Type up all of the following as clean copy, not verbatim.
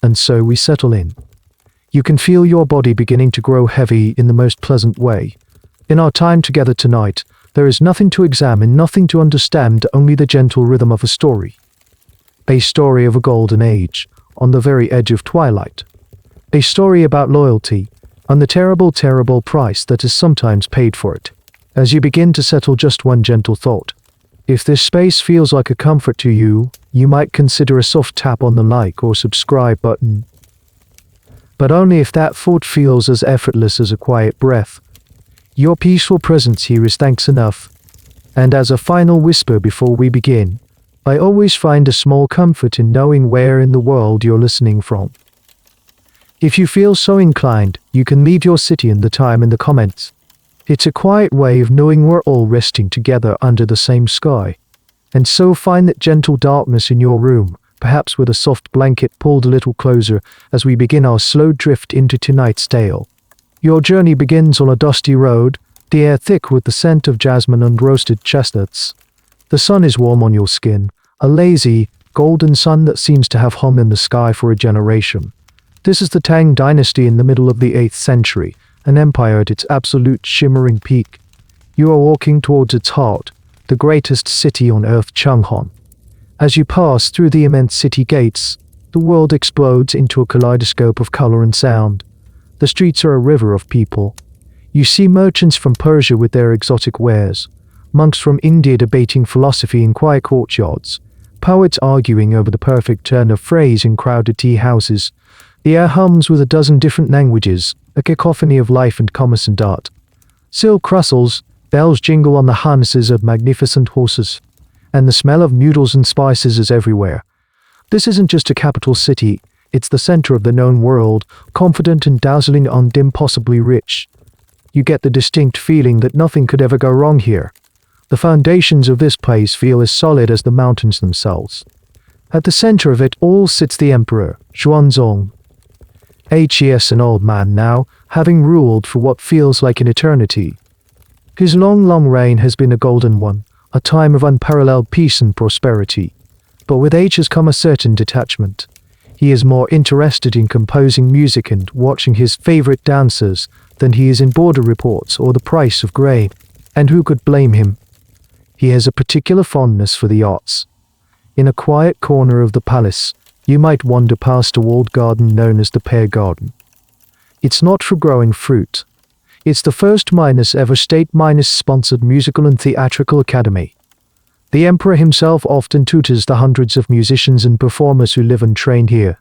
and so we settle in. You can feel your body beginning to grow heavy in the most pleasant way. In our time together tonight, there is nothing to examine, nothing to understand, only the gentle rhythm of a story. A story of a golden age, on the very edge of twilight. A story about loyalty, and the terrible, terrible price that is sometimes paid for it. As you begin to settle, just one gentle thought. If this space feels like a comfort to you, you might consider a soft tap on the like or subscribe button. But only if that thought feels as effortless as a quiet breath. Your peaceful presence here is thanks enough. And as a final whisper before we begin, I always find a small comfort in knowing where in the world you're listening from. If you feel so inclined, you can leave your city and the time in the comments. It's a quiet way of knowing we're all resting together under the same sky. And so find that gentle darkness in your room, perhaps with a soft blanket pulled a little closer as we begin our slow drift into tonight's tale. Your journey begins on a dusty road, the air thick with the scent of jasmine and roasted chestnuts. The sun is warm on your skin, a lazy, golden sun that seems to have hung in the sky for a generation. This is the Tang Dynasty in the middle of the 8th century, an empire at its absolute shimmering peak. You are walking towards its heart, the greatest city on earth, Chang'an. As you pass through the immense city gates, the world explodes into a kaleidoscope of color and sound. The streets are a river of people. You see merchants from Persia with their exotic wares, monks from India debating philosophy in quiet courtyards, poets arguing over the perfect turn of phrase in crowded tea houses. The air hums with a dozen different languages, a cacophony of life and commerce and art. Silk rustles, bells jingle on the harnesses of magnificent horses, and the smell of noodles and spices is everywhere. This isn't just a capital city, it's the center of the known world, confident and dazzling and impossibly rich. You get the distinct feeling that nothing could ever go wrong here. The foundations of this place feel as solid as the mountains themselves. At the center of it all sits the emperor, Xuanzong. He's an old man now, having ruled for what feels like an eternity. His long reign has been a golden one, a time of unparalleled peace and prosperity. But with age has come a certain detachment. He is more interested in composing music and watching his favorite dancers than he is in border reports or the price of grain. And who could blame him? He has a particular fondness for the arts. In a quiet corner of the palace, you might wander past a walled garden known as the Pear Garden. It's not for growing fruit. It's the first ever state-sponsored musical and theatrical academy. The emperor himself often tutors the hundreds of musicians and performers who live and train here.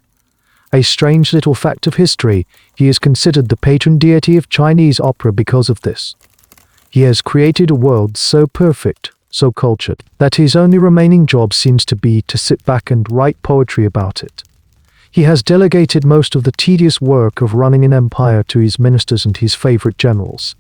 A strange little fact of history, he is considered the patron deity of Chinese opera because of this. He has created a world so perfect, so cultured, that his only remaining job seems to be to sit back and write poetry about it. He has delegated most of the tedious work of running an empire to his ministers and his favorite generals.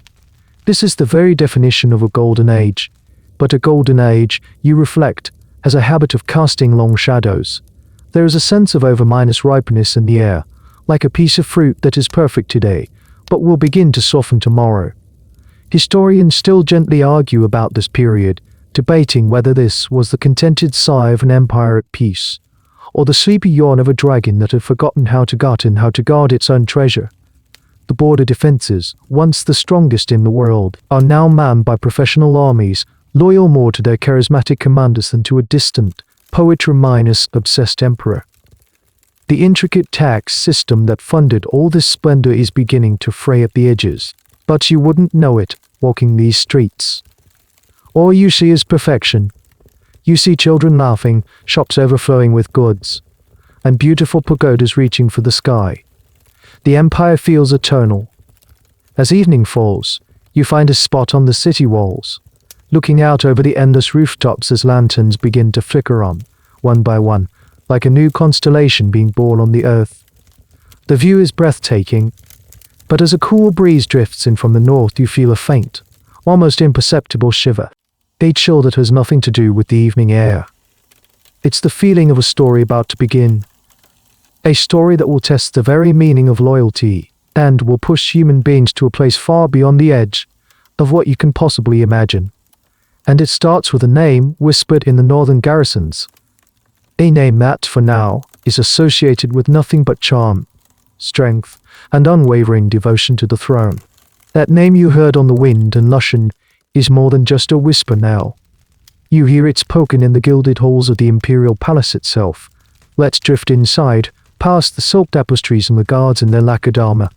This is the very definition of a golden age. But a golden age, you reflect, has a habit of casting long shadows. There is a sense of over-ripeness in the air, like a piece of fruit that is perfect today, but will begin to soften tomorrow. Historians still gently argue about this period, debating whether this was the contented sigh of an empire at peace, or the sleepy yawn of a dragon that had forgotten how to guard its own treasure. The border defenses, once the strongest in the world, are now manned by professional armies, loyal more to their charismatic commanders than to a distant, poetry-obsessed emperor. The intricate tax system that funded all this splendor is beginning to fray at the edges, but you wouldn't know it, walking these streets. All you see is perfection. You see children laughing, shops overflowing with goods, and beautiful pagodas reaching for the sky. The empire feels eternal. As evening falls, you find a spot on the city walls, looking out over the endless rooftops as lanterns begin to flicker on, one by one, like a new constellation being born on the earth. The view is breathtaking, but as a cool breeze drifts in from the north you feel a faint, almost imperceptible shiver. A chill that has nothing to do with the evening air. It's the feeling of a story about to begin. A story that will test the very meaning of loyalty, and will push human beings to a place far beyond the edge of what you can possibly imagine. And it starts with a name whispered in the northern garrisons. A name that, for now, is associated with nothing but charm, strength, and unwavering devotion to the throne. That name you heard on the wind and Lushan is more than just a whisper now. You hear it spoken in the gilded halls of the imperial palace itself. Let's drift inside, past the silk tapestries and the guards in their lacquered armor,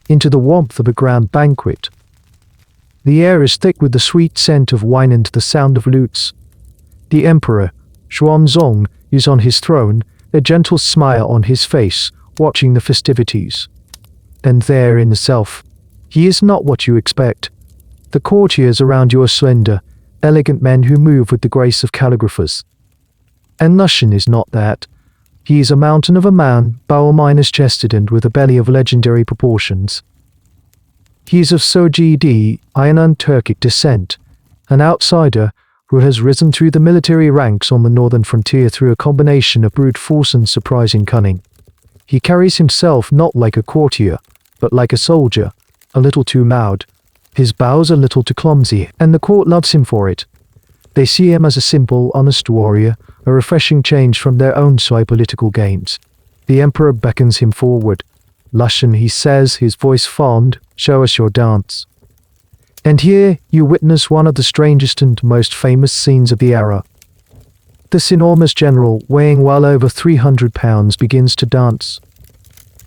into the warmth of a grand banquet. The air is thick with the sweet scent of wine and the sound of lutes. The emperor, Xuanzong, is on his throne, a gentle smile on his face, watching the festivities. And there in the south, he is not what you expect. The courtiers around you are slender, elegant men who move with the grace of calligraphers. An Lushan is not that. He is a mountain of a man, barrel-minus-chested and with a belly of legendary proportions. He is of Sogd, Iron Turkic descent, an outsider who has risen through the military ranks on the northern frontier through a combination of brute force and surprising cunning. He carries himself not like a courtier, but like a soldier, a little too loud. His bows a little too clumsy, and the court loves him for it. They see him as a simple, honest warrior, a refreshing change from their own political games. The emperor beckons him forward. Lushan, he says, his voice fond, show us your dance. And here you witness one of the strangest and most famous scenes of the era. This enormous general, weighing well over 300 pounds, begins to dance.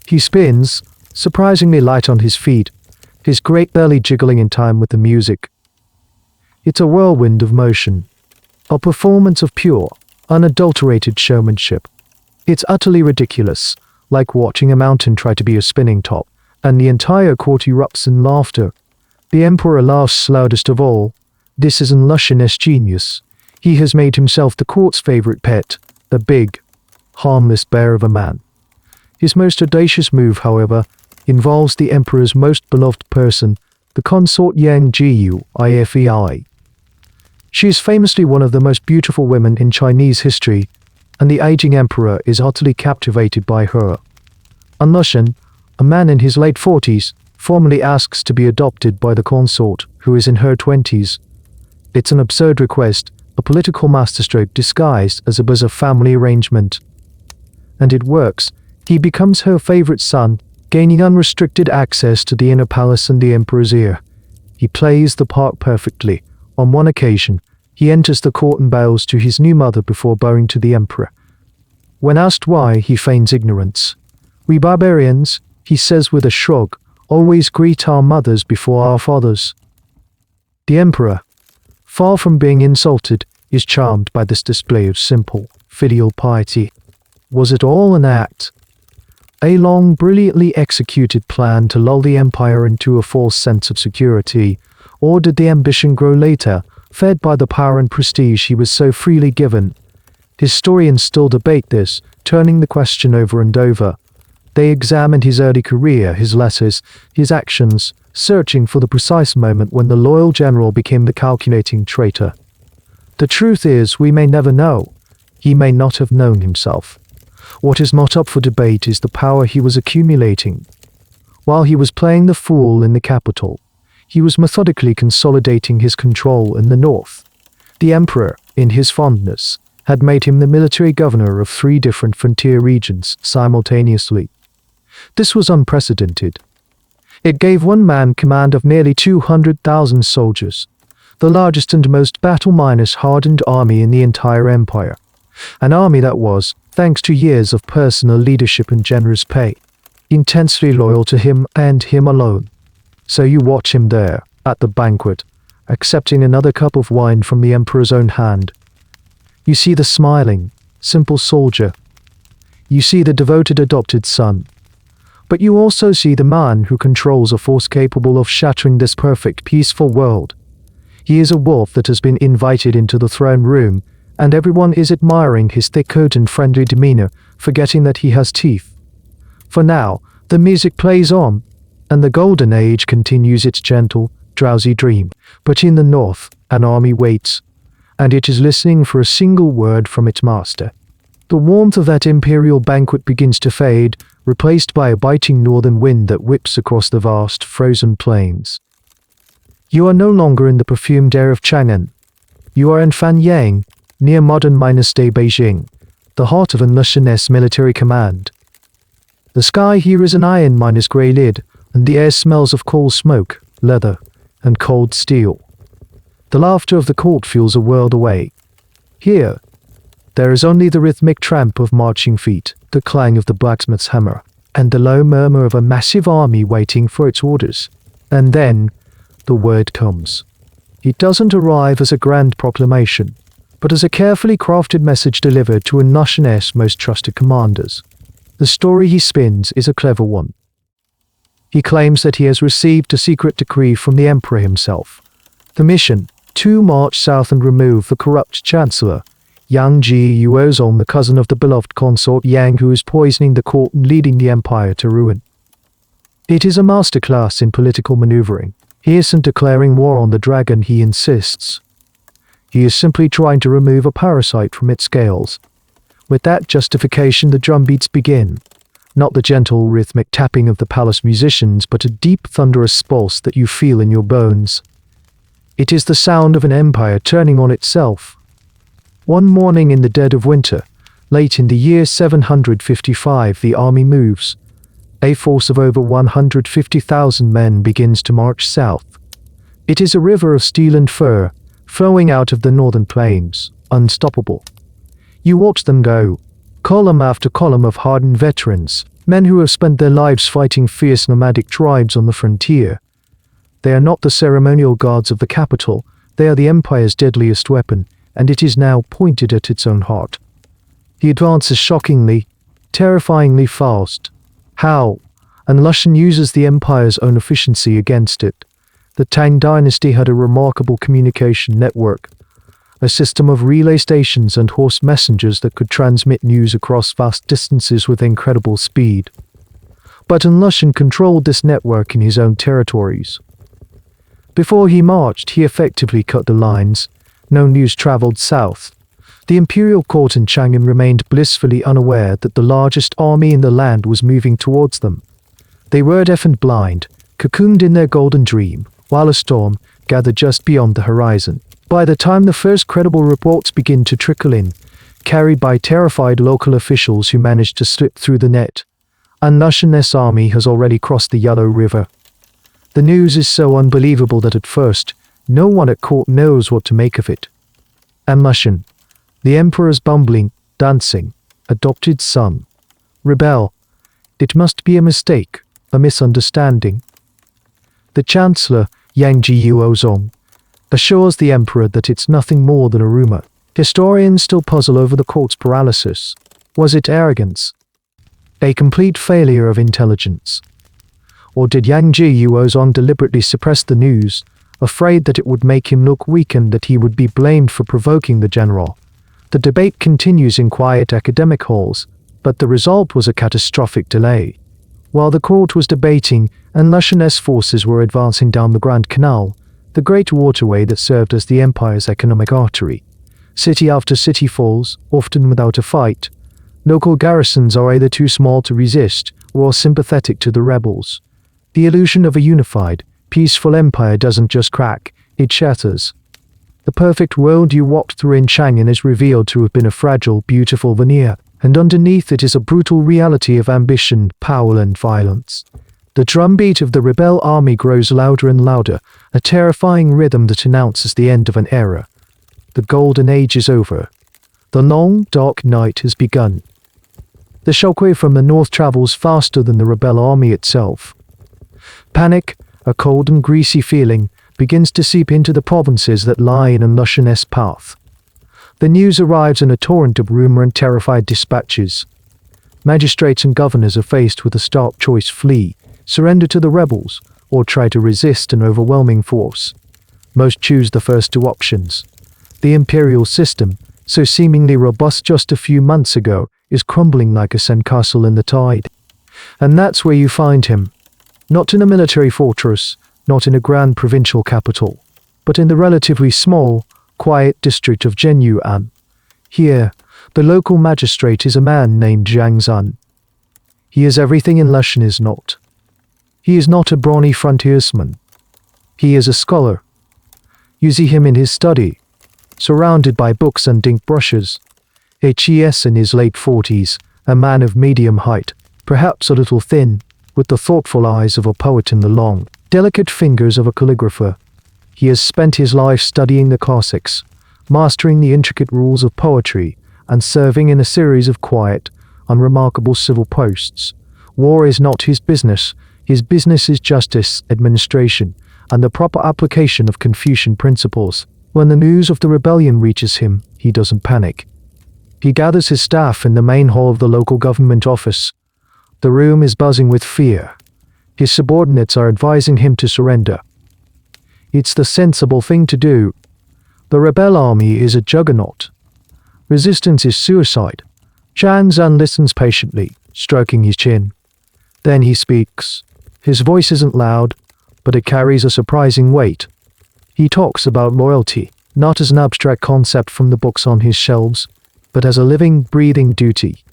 He spins, surprisingly light on his feet, his great belly jiggling in time with the music. It's a whirlwind of motion, a performance of pure, unadulterated showmanship. It's utterly ridiculous, like watching a mountain try to be a spinning top, and the entire court erupts in laughter. The emperor laughs loudest of all. This is An Lushan's genius. He has made himself the court's favorite pet, the big, harmless bear of a man. His most audacious move, however, involves the emperor's most beloved person, the consort Yang Guifei. She is famously one of the most beautiful women in Chinese history, and the aging emperor is utterly captivated by her. An Lushan, a man in his late 40s, formally asks to be adopted by the consort, who is in her 20s. It's an absurd request, a political masterstroke disguised as a bizarre family arrangement. And it works. He becomes her favorite son, gaining unrestricted access to the inner palace and the emperor's ear. He plays the part perfectly. On one occasion, he enters the court and bows to his new mother before bowing to the emperor. When asked why, he feigns ignorance. We barbarians, he says with a shrug, always greet our mothers before our fathers. The emperor, far from being insulted, is charmed by this display of simple, filial piety. Was it all an act? A long, brilliantly executed plan to lull the empire into a false sense of security, or did the ambition grow later, fed by the power and prestige he was so freely given? Historians still debate this, turning the question over and over. They examined his early career, his letters, his actions, searching for the precise moment when the loyal general became the calculating traitor. The truth is, we may never know. He may not have known himself. What is not up for debate is the power he was accumulating. While he was playing the fool in the capital, he was methodically consolidating his control in the north. The emperor, in his fondness, had made him the military governor of 3 different frontier regions simultaneously. This was unprecedented. It gave one man command of nearly 200,000 soldiers, the largest and most battle-hardened army in the entire empire. An army that was, thanks to years of personal leadership and generous pay, intensely loyal to him and him alone. So you watch him there, at the banquet, accepting another cup of wine from the emperor's own hand. You see the smiling, simple soldier. You see the devoted adopted son. But you also see the man who controls a force capable of shattering this perfect, peaceful world. He is a wolf that has been invited into the throne room, and everyone is admiring his thick coat and friendly demeanor, forgetting that he has teeth. For now, the music plays on, and the golden age continues its gentle, drowsy dream. But in the north, an army waits, and it is listening for a single word from its master. The warmth of that imperial banquet begins to fade, replaced by a biting northern wind that whips across the vast, frozen plains. You are no longer in the perfumed air of Chang'an. You are in Fanyang, near modern-day Beijing, the heart of An Lushan's military command. The sky here is an iron miner's grey lid, and the air smells of coal smoke, leather, and cold steel. The laughter of the court feels a world away. Here, there is only the rhythmic tramp of marching feet, the clang of the blacksmith's hammer, and the low murmur of a massive army waiting for its orders. And then, the word comes. It doesn't arrive as a grand proclamation, but as a carefully crafted message delivered to An Lushan's most trusted commanders. The story he spins is a clever one. He claims that he has received a secret decree from the emperor himself. The mission, to march south and remove the corrupt chancellor, Zhang Xun, the cousin of the beloved consort Yang, who is poisoning the court and leading the empire to ruin. It is a masterclass in political maneuvering. He isn't declaring war on the dragon, he insists. He is simply trying to remove a parasite from its scales. With that justification, the drumbeats begin. Not the gentle rhythmic tapping of the palace musicians, but a deep thunderous pulse that you feel in your bones. It is the sound of an empire turning on itself. One morning in the dead of winter, late in the year 755, the army moves. A force of over 150,000 men begins to march south. It is a river of steel and fur, flowing out of the northern plains, unstoppable. You watch them go, column after column of hardened veterans, men who have spent their lives fighting fierce nomadic tribes on the frontier. They are not the ceremonial guards of the capital, they are the empire's deadliest weapon, and it is now pointed at its own heart. He advances shockingly, terrifyingly fast. How? An Lushan uses the empire's own efficiency against it. The Tang Dynasty had a remarkable communication network, a system of relay stations and horse messengers that could transmit news across vast distances with incredible speed. But An Lushan controlled this network in his own territories. Before he marched, he effectively cut the lines. No news traveled south. The imperial court in Chang'an remained blissfully unaware that the largest army in the land was moving towards them. They were deaf and blind, cocooned in their golden dream, while a storm gathered just beyond the horizon. By the time the first credible reports begin to trickle in, carried by terrified local officials who managed to slip through the net, An Lushan's army has already crossed the Yellow River. The news is so unbelievable that at first, no one at court knows what to make of it. An Lushan, the emperor's bumbling, dancing, adopted son, rebel. It must be a mistake, a misunderstanding. The chancellor, Yang Xun, assures the emperor that it's nothing more than a rumor. Historians still puzzle over the court's paralysis. Was it arrogance? A complete failure of intelligence? Or did Yang Xun deliberately suppress the news, afraid that it would make him look weak and that he would be blamed for provoking the general? The debate continues in quiet academic halls, but the result was a catastrophic delay. While the court was debating, An Lushan's forces were advancing down the Grand Canal, the great waterway that served as the empire's economic artery. City after city falls, often without a fight. Local garrisons are either too small to resist or sympathetic to the rebels. The illusion of a unified, peaceful empire doesn't just crack, it shatters. The perfect world you walked through in Chang'an is revealed to have been a fragile, beautiful veneer, and underneath it is a brutal reality of ambition, power, and violence. The drumbeat of the rebel army grows louder and louder, a terrifying rhythm that announces the end of an era. The golden age is over. The long, dark night has begun. The shockwave from the north travels faster than the rebel army itself. Panic, a cold and greasy feeling, begins to seep into the provinces that lie in An Lushan's path. The news arrives in a torrent of rumor and terrified dispatches. Magistrates and governors are faced with a stark choice: flee, surrender to the rebels, or try to resist an overwhelming force. Most choose the first two options. The imperial system, so seemingly robust just a few months ago, is crumbling like a sandcastle in the tide. And that's where you find him. Not in a military fortress, not in a grand provincial capital, but in the relatively small, quiet district of Zhenyuan. Here, the local magistrate is a man named Zhang Xun. He is everything An Lushan is not. He is not a brawny frontiersman. He is a scholar. You see him in his study, surrounded by books and ink brushes. A GS in his late 40s, a man of medium height, perhaps a little thin, with the thoughtful eyes of a poet and the long, delicate fingers of a calligrapher. He has spent his life studying the classics, mastering the intricate rules of poetry, and serving in a series of quiet, unremarkable civil posts. War is not his business. His business is justice, administration, and the proper application of Confucian principles. When the news of the rebellion reaches him, he doesn't panic. He gathers his staff in the main hall of the local government office. The room is buzzing with fear. His subordinates are advising him to surrender. It's the sensible thing to do. The rebel army is a juggernaut. Resistance is suicide. Zhang Xun listens patiently, stroking his chin. Then he speaks. His voice isn't loud, but it carries a surprising weight. He talks about loyalty, not as an abstract concept from the books on his shelves, but as a living, breathing duty.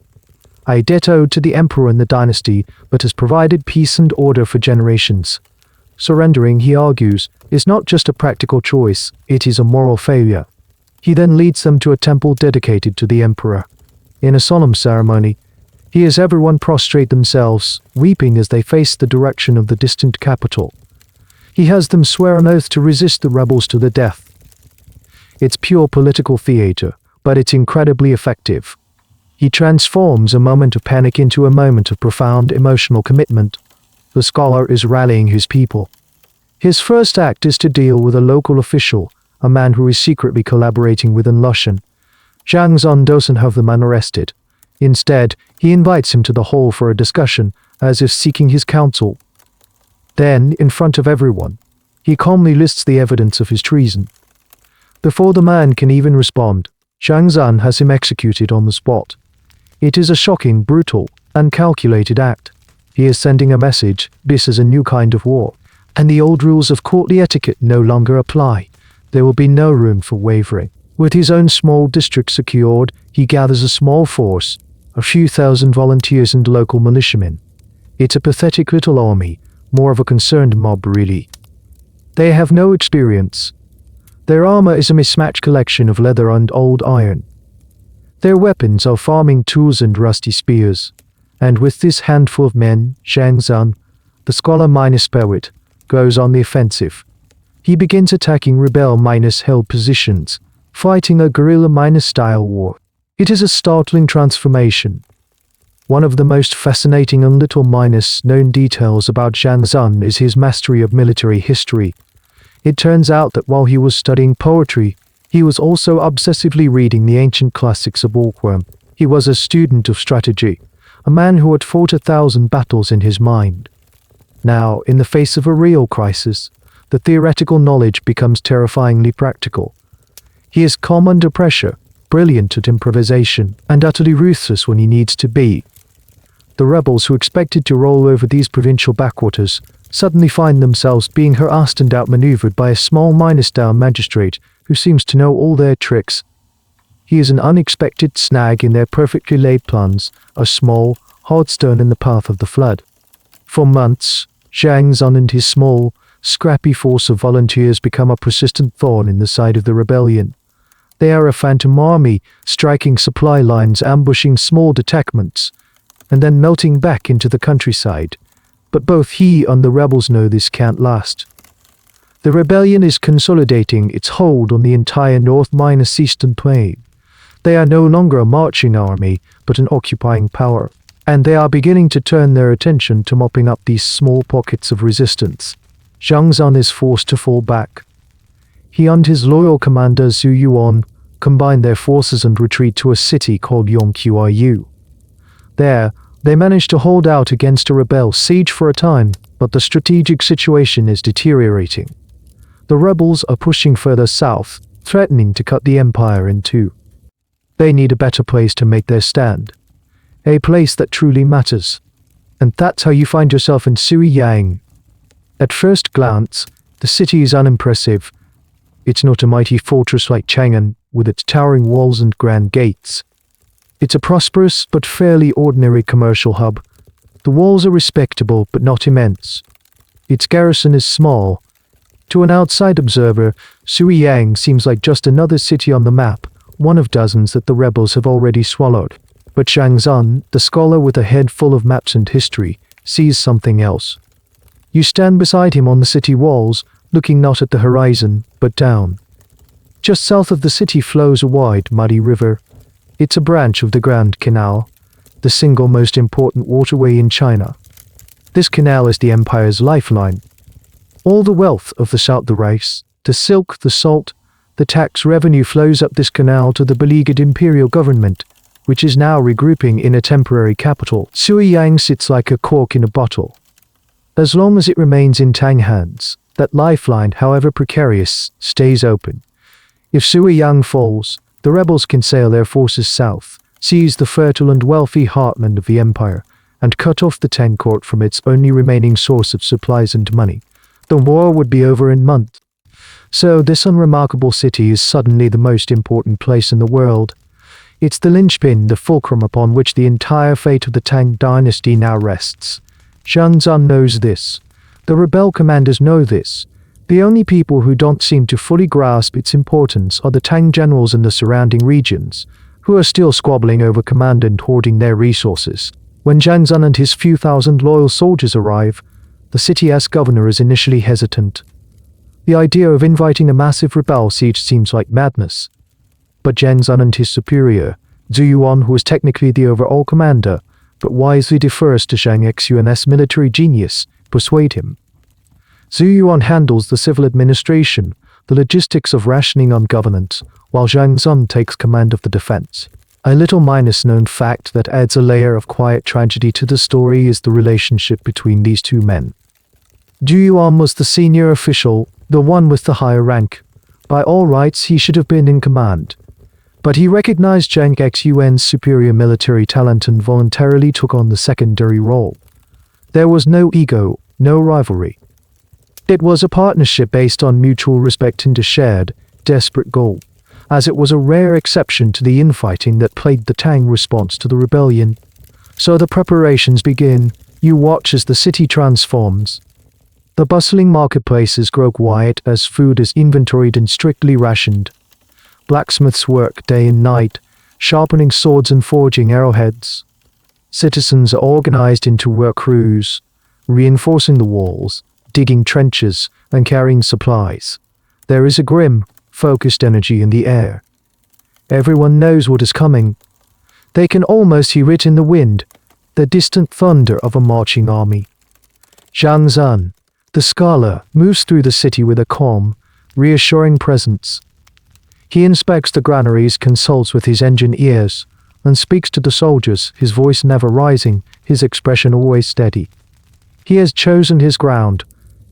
A debt owed to the emperor and the dynasty, but has provided peace and order for generations. Surrendering, he argues, is not just a practical choice, it is a moral failure. He then leads them to a temple dedicated to the emperor. In a solemn ceremony, he has everyone prostrate themselves, weeping as they face the direction of the distant capital. He has them swear an oath to resist the rebels to the death. It's pure political theater, but it's incredibly effective. He transforms a moment of panic into a moment of profound emotional commitment. The scholar is rallying his people. His first act is to deal with a local official, a man who is secretly collaborating with An Lushan. Zhang Xun doesn't have the man arrested. Instead, he invites him to the hall for a discussion, as if seeking his counsel. Then, in front of everyone, he calmly lists the evidence of his treason. Before the man can even respond, Zhang Xun has him executed on the spot. It is a shocking, brutal, and calculated act. He is sending a message: this is a new kind of war, and the old rules of courtly etiquette no longer apply. There will be no room for wavering. With his own small district secured, he gathers a small force, a few thousand volunteers and local militiamen. It's a pathetic little army, more of a concerned mob really. They have no experience. Their armor is a mismatched collection of leather and old iron. Their weapons are farming tools and rusty spears. And with this handful of men, Zhang Xun, the scholar minus poet, goes on the offensive. He begins attacking rebel minus held positions, fighting a guerrilla minus style war. It is a startling transformation. One of the most fascinating and little minus known details about Zhang Xun is his mastery of military history. It turns out that while he was studying poetry, he was also obsessively reading the ancient classics of Orchestrates. He was a student of strategy, a man who had fought 1,000 battles in his mind. Now, in the face of a real crisis, the theoretical knowledge becomes terrifyingly practical. He is calm under pressure, brilliant at improvisation, and utterly ruthless when he needs to be. The rebels who expected to roll over these provincial backwaters suddenly find themselves being harassed and outmaneuvered by a small minus-down magistrate who seems to know all their tricks. He is an unexpected snag in their perfectly laid plans, a small, hard stone in the path of the flood. For months, Zhang Xun and his small, scrappy force of volunteers become a persistent thorn in the side of the rebellion. They are a phantom army, striking supply lines, ambushing small detachments, and then melting back into the countryside. But both he and the rebels know this can't last. The rebellion is consolidating its hold on the entire north-eastern plain. They are no longer a marching army, but an occupying power, and they are beginning to turn their attention to mopping up these small pockets of resistance. Zhang Xun is forced to fall back. He and his loyal commander Suiyang combine their forces and retreat to a city called Yongqiu. There, they manage to hold out against a rebel siege for a time, but the strategic situation is deteriorating. The rebels are pushing further south, threatening to cut the empire in two. They need a better place to make their stand. A place that truly matters. And that's how you find yourself in Suiyang. At first glance, the city is unimpressive. It's not a mighty fortress like Chang'an, with its towering walls and grand gates. It's a prosperous but fairly ordinary commercial hub. The walls are respectable but not immense. Its garrison is small. To an outside observer, Suiyang seems like just another city on the map, one of dozens that the rebels have already swallowed. But Zhang Xun, the scholar with a head full of maps and history, sees something else. You stand beside him on the city walls, looking not at the horizon, but down. Just south of the city flows a wide, muddy river. It's a branch of the Grand Canal, the single most important waterway in China. This canal is the empire's lifeline. All the wealth of the south, the rice, the silk, the salt, the tax revenue flows up this canal to the beleaguered imperial government, which is now regrouping in a temporary capital. Suiyang sits like a cork in a bottle. As long as it remains in Tang hands, that lifeline, however precarious, stays open. If Suiyang falls, the rebels can sail their forces south, seize the fertile and wealthy heartland of the empire, and cut off the Tang court from its only remaining source of supplies and money. The war would be over in months. So this unremarkable city is suddenly the most important place in the world. It's the linchpin, the fulcrum upon which the entire fate of the Tang Dynasty now rests. Zhang Xun knows this. The rebel commanders know this. The only people who don't seem to fully grasp its importance are the Tang generals in the surrounding regions, who are still squabbling over command and hoarding their resources. When Zhang Xun and his few thousand loyal soldiers arrive, the city-as governor is initially hesitant. The idea of inviting a massive rebel siege seems like madness. But Zhang Xun and his superior, Zhuyuan, who is technically the overall commander, but wisely defers to Zhang Xun's military genius, persuade him. Zhuyuan handles the civil administration, the logistics of rationing on governance, while Zhang Xun takes command of the defense. A little minus-known fact that adds a layer of quiet tragedy to the story is the relationship between these two men. Zhuyuan was the senior official, the one with the higher rank. By all rights, he should have been in command. But he recognized Zhang Xun's superior military talent and voluntarily took on the secondary role. There was no ego, no rivalry. It was a partnership based on mutual respect and a shared, desperate goal, as it was a rare exception to the infighting that plagued the Tang response to the rebellion. So the preparations begin. You watch as the city transforms. The bustling marketplaces grow quiet as food is inventoried and strictly rationed. Blacksmiths work day and night, sharpening swords and forging arrowheads. Citizens are organized into work crews, reinforcing the walls, digging trenches, and carrying supplies. There is a grim, focused energy in the air. Everyone knows what is coming. They can almost hear it in the wind, the distant thunder of a marching army. Zhang Xun, the scholar, moves through the city with a calm, reassuring presence. He inspects the granaries, consults with his engineers, and speaks to the soldiers, his voice never rising, his expression always steady. He has chosen his ground.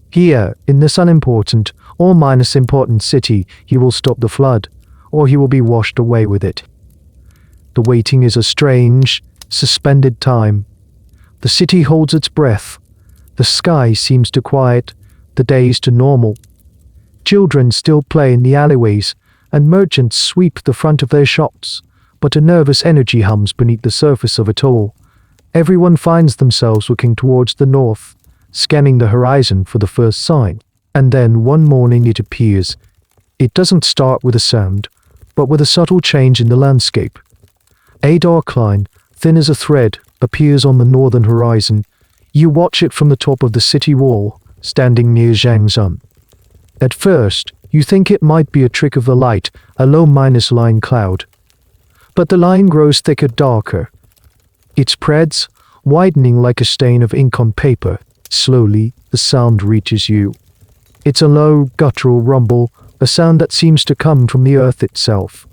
Here, in this unimportant, or minus important city, he will stop the flood, or he will be washed away with it. The waiting is a strange, suspended time. The city holds its breath. The sky seems to quiet, the days to normal. Children still play in the alleyways, and merchants sweep the front of their shops, but a nervous energy hums beneath the surface of it all. Everyone finds themselves looking towards the north, scanning the horizon for the first sign. And then one morning it appears. It doesn't start with a sound, but with a subtle change in the landscape. A dark line, thin as a thread, appears on the northern horizon. You watch it from the top of the city wall, standing near Zhang Xun. At first, you think it might be a trick of the light, a low line cloud. But the line grows thicker, darker. It spreads, widening like a stain of ink on paper. Slowly, the sound reaches you. It's a low, guttural rumble, a sound that seems to come from the earth itself.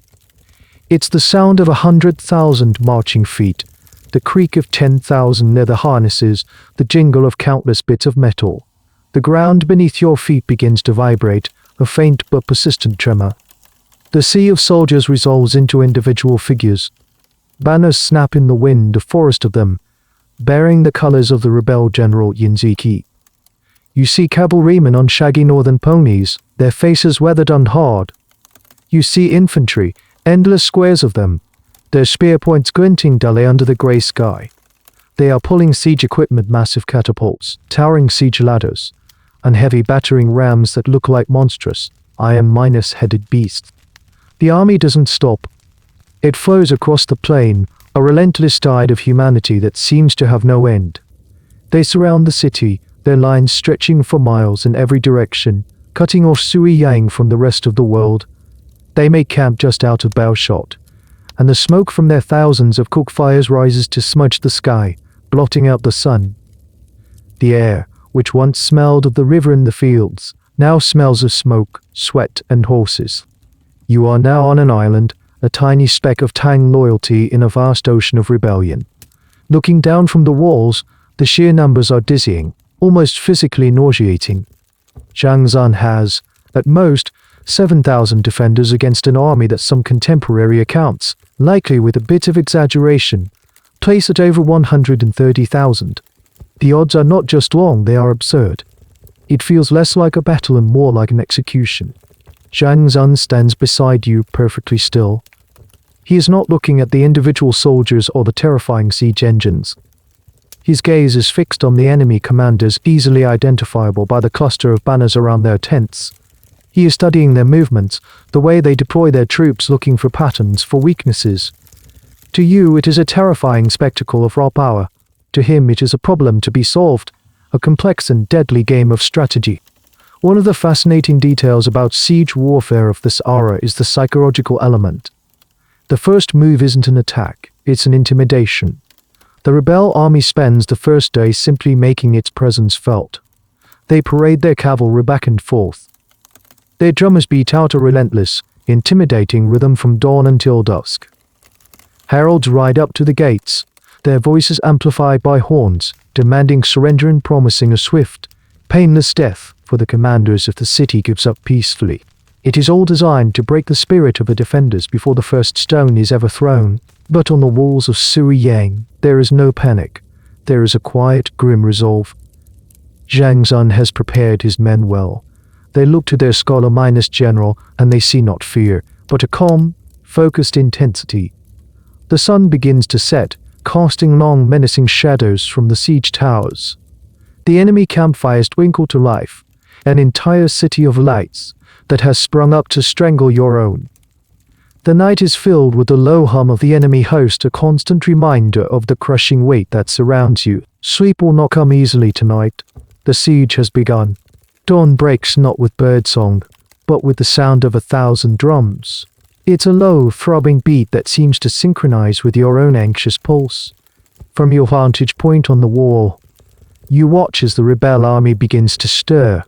It's the sound of 100,000 marching feet, the creak of 10,000 leather harnesses, the jingle of countless bits of metal. The ground beneath your feet begins to vibrate, a faint but persistent tremor. The sea of soldiers resolves into individual figures. Banners snap in the wind, a forest of them, bearing the colors of the rebel general Yinziki. You see cavalrymen on shaggy northern ponies, their faces weathered and hard. You see infantry, endless squares of them, their spear points glinting dully under the grey sky. They are pulling siege equipment, massive catapults, towering siege ladders, and heavy battering rams that look like monstrous, iron-headed beasts. The army doesn't stop. It flows across the plain, a relentless tide of humanity that seems to have no end. They surround the city, their lines stretching for miles in every direction, cutting off Suiyang from the rest of the world. They make camp just out of bowshot, and the smoke from their thousands of cook fires rises to smudge the sky, blotting out the sun. The air, which once smelled of the river and the fields, now smells of smoke, sweat, and horses. You are now on an island, a tiny speck of Tang loyalty in a vast ocean of rebellion. Looking down from the walls, the sheer numbers are dizzying, almost physically nauseating. Zhang Xun has, at most, 7,000 defenders against an army that some contemporary accounts, likely with a bit of exaggeration, place at over 130,000. The odds are not just long, they are absurd. It feels less like a battle and more like an execution. Zhang Xun stands beside you, perfectly still. He is not looking at the individual soldiers or the terrifying siege engines. His gaze is fixed on the enemy commanders, easily identifiable by the cluster of banners around their tents. He is studying their movements, the way they deploy their troops, looking for patterns, for weaknesses. To you, it is a terrifying spectacle of raw power. To him, it is a problem to be solved, a complex and deadly game of strategy. One of the fascinating details about siege warfare of this era is the psychological element. The first move isn't an attack, it's an intimidation. The rebel army spends the first day simply making its presence felt. They parade their cavalry back and forth. Their drummers beat out a relentless, intimidating rhythm from dawn until dusk. Heralds ride up to the gates, their voices amplified by horns, demanding surrender and promising a swift, painless death for the commanders if the city gives up peacefully. It is all designed to break the spirit of the defenders before the first stone is ever thrown. But on the walls of Suiyang, there is no panic. There is a quiet, grim resolve. Zhang Xun has prepared his men well. They look to their scholar-general, and they see not fear, but a calm, focused intensity. The sun begins to set, casting long, menacing shadows from the siege towers. The enemy campfires twinkle to life, an entire city of lights that has sprung up to strangle your own. The night is filled with the low hum of the enemy host, a constant reminder of the crushing weight that surrounds you. Sleep will not come easily tonight. The siege has begun. Dawn breaks not with birdsong, but with the sound of 1,000 drums. It's a low, throbbing beat that seems to synchronize with your own anxious pulse. From your vantage point on the wall, you watch as the rebel army begins to stir.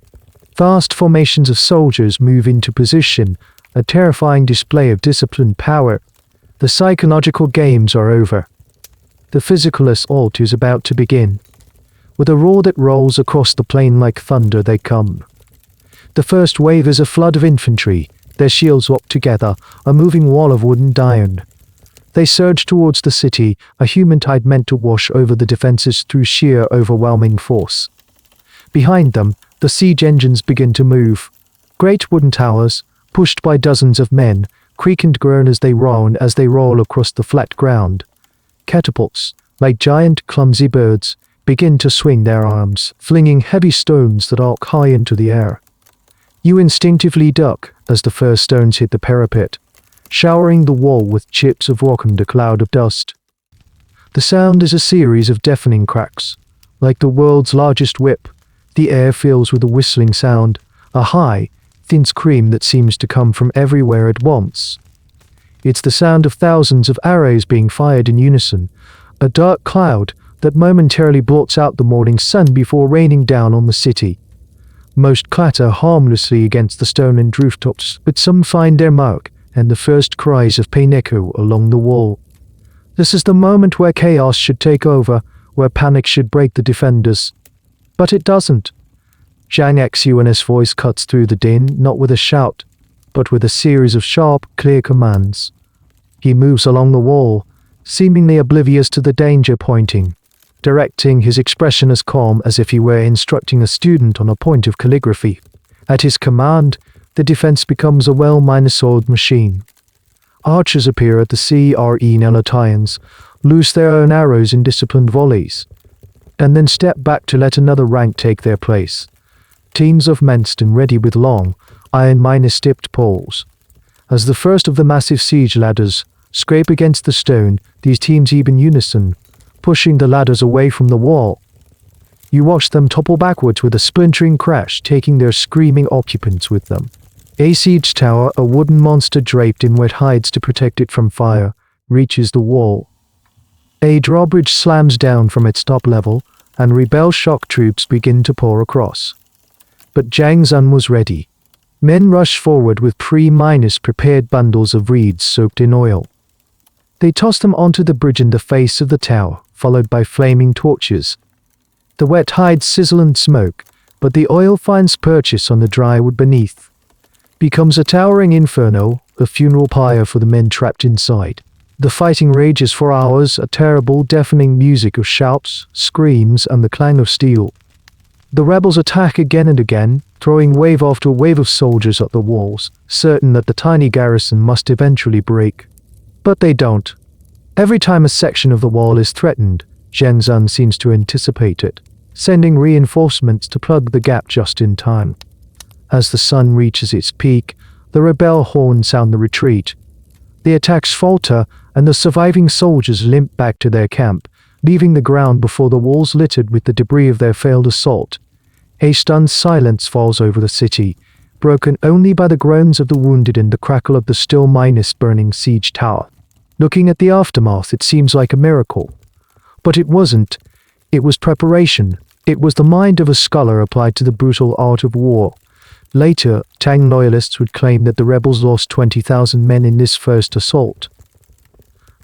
Vast formations of soldiers move into position, a terrifying display of disciplined power. The psychological games are over. The physical assault is about to begin. With a roar that rolls across the plain like thunder, they come. The first wave is a flood of infantry, their shields locked together, a moving wall of wood and iron. They surge towards the city, a human tide meant to wash over the defenses through sheer, overwhelming force. Behind them, the siege engines begin to move. Great wooden towers, pushed by dozens of men, creak and groan as they roll across the flat ground. Catapults, like giant clumsy birds, begin to swing their arms, flinging heavy stones that arc high into the air. You instinctively duck as the first stones hit the parapet, showering the wall with chips of rock and a cloud of dust. The sound is a series of deafening cracks. Like the world's largest whip, the air fills with a whistling sound, a high, thin scream that seems to come from everywhere at once. It's the sound of thousands of arrows being fired in unison, a dark cloud that momentarily blots out the morning sun before raining down on the city. Most clatter harmlessly against the stone and rooftops, but some find their mark, and the first cries of pain echo along the wall. This is the moment where chaos should take over, where panic should break the defenders. But it doesn't. Zhang Xun's voice cuts through the din, not with a shout, but with a series of sharp, clear commands. He moves along the wall, seemingly oblivious to the danger pointing, directing his expression as calm as if he were instructing a student on a point of calligraphy. At his command, the defense becomes a well-manifolded machine. Archers appear at the crenelatians, loose their own arrows in disciplined volleys, and then step back to let another rank take their place. Teams of men stand ready with long, iron-tipped poles. As the first of the massive siege ladders, scrape against the stone, these teams even unison, pushing the ladders away from the wall. You watch them topple backwards with a splintering crash, taking their screaming occupants with them. A siege tower, a wooden monster draped in wet hides to protect it from fire, reaches the wall. A drawbridge slams down from its top level, and rebel shock troops begin to pour across. But Zhang Xun was ready. Men rush forward with prepared bundles of reeds soaked in oil. They toss them onto the bridge in the face of the tower, followed by flaming torches. The wet hides sizzle and smoke, but the oil finds purchase on the dry wood beneath. Becomes a towering inferno, a funeral pyre for the men trapped inside. The fighting rages for hours, a terrible, deafening music of shouts, screams, and the clang of steel. The rebels attack again and again, throwing wave after wave of soldiers at the walls, certain that the tiny garrison must eventually break. But they don't. Every time a section of the wall is threatened, Zhang Xun seems to anticipate it, sending reinforcements to plug the gap just in time. As the sun reaches its peak, the rebel horns sound the retreat. The attacks falter, and the surviving soldiers limp back to their camp, leaving the ground before the walls littered with the debris of their failed assault. A stunned silence falls over the city, broken only by the groans of the wounded and the crackle of the still burning siege tower. Looking at the aftermath, it seems like a miracle. But it wasn't. It was preparation. It was the mind of a scholar applied to the brutal art of war. Later, Tang loyalists would claim that the rebels lost 20,000 men in this first assault.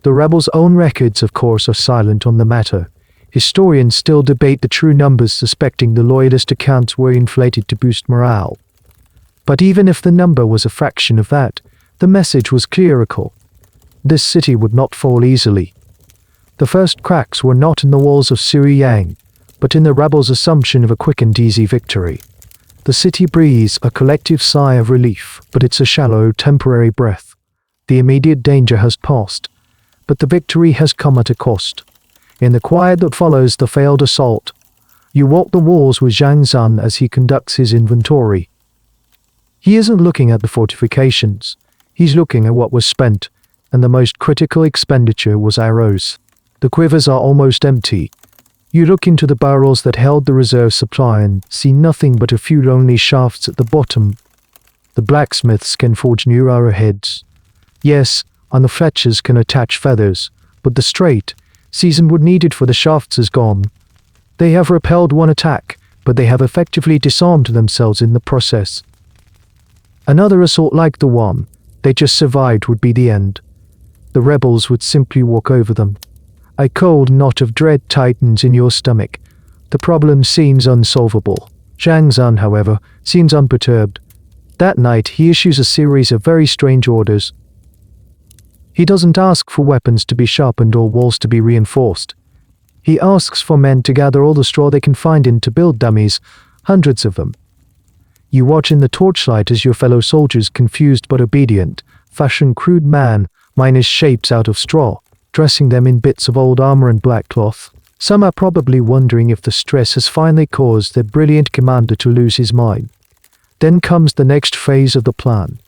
The rebels' own records, of course, are silent on the matter. Historians still debate the true numbers, suspecting the loyalist accounts were inflated to boost morale. But even if the number was a fraction of that, the message was clerical. This city would not fall easily. The first cracks were not in the walls of Suiyang, but in the rebels' assumption of a quick and easy victory. The city breathes a collective sigh of relief, but it's a shallow, temporary breath. The immediate danger has passed, but the victory has come at a cost. In the quiet that follows the failed assault, you walk the walls with Zhang Xun as he conducts his inventory. He isn't looking at the fortifications. He's looking at what was spent, and the most critical expenditure was arrows. The quivers are almost empty. You look into the barrels that held the reserve supply and see nothing but a few lonely shafts at the bottom. The blacksmiths can forge new arrowheads. Yes, and the fletchers can attach feathers, but the straight, seasoned wood needed for the shafts is gone. They have repelled one attack, but they have effectively disarmed themselves in the process. Another assault like the one they just survived would be the end. The rebels would simply walk over them. A cold knot of dread tightens in your stomach. The problem seems unsolvable. Zhang Xun, however, seems unperturbed. That night, he issues a series of very strange orders. He doesn't ask for weapons to be sharpened or walls to be reinforced. He asks for men to gather all the straw they can find and to build dummies, hundreds of them. You watch in the torchlight as your fellow soldiers, confused but obedient, fashion crude minus shapes out of straw, dressing them in bits of old armor and black cloth. Some are probably wondering if the stress has finally caused their brilliant commander to lose his mind. Then comes the next phase of the plan.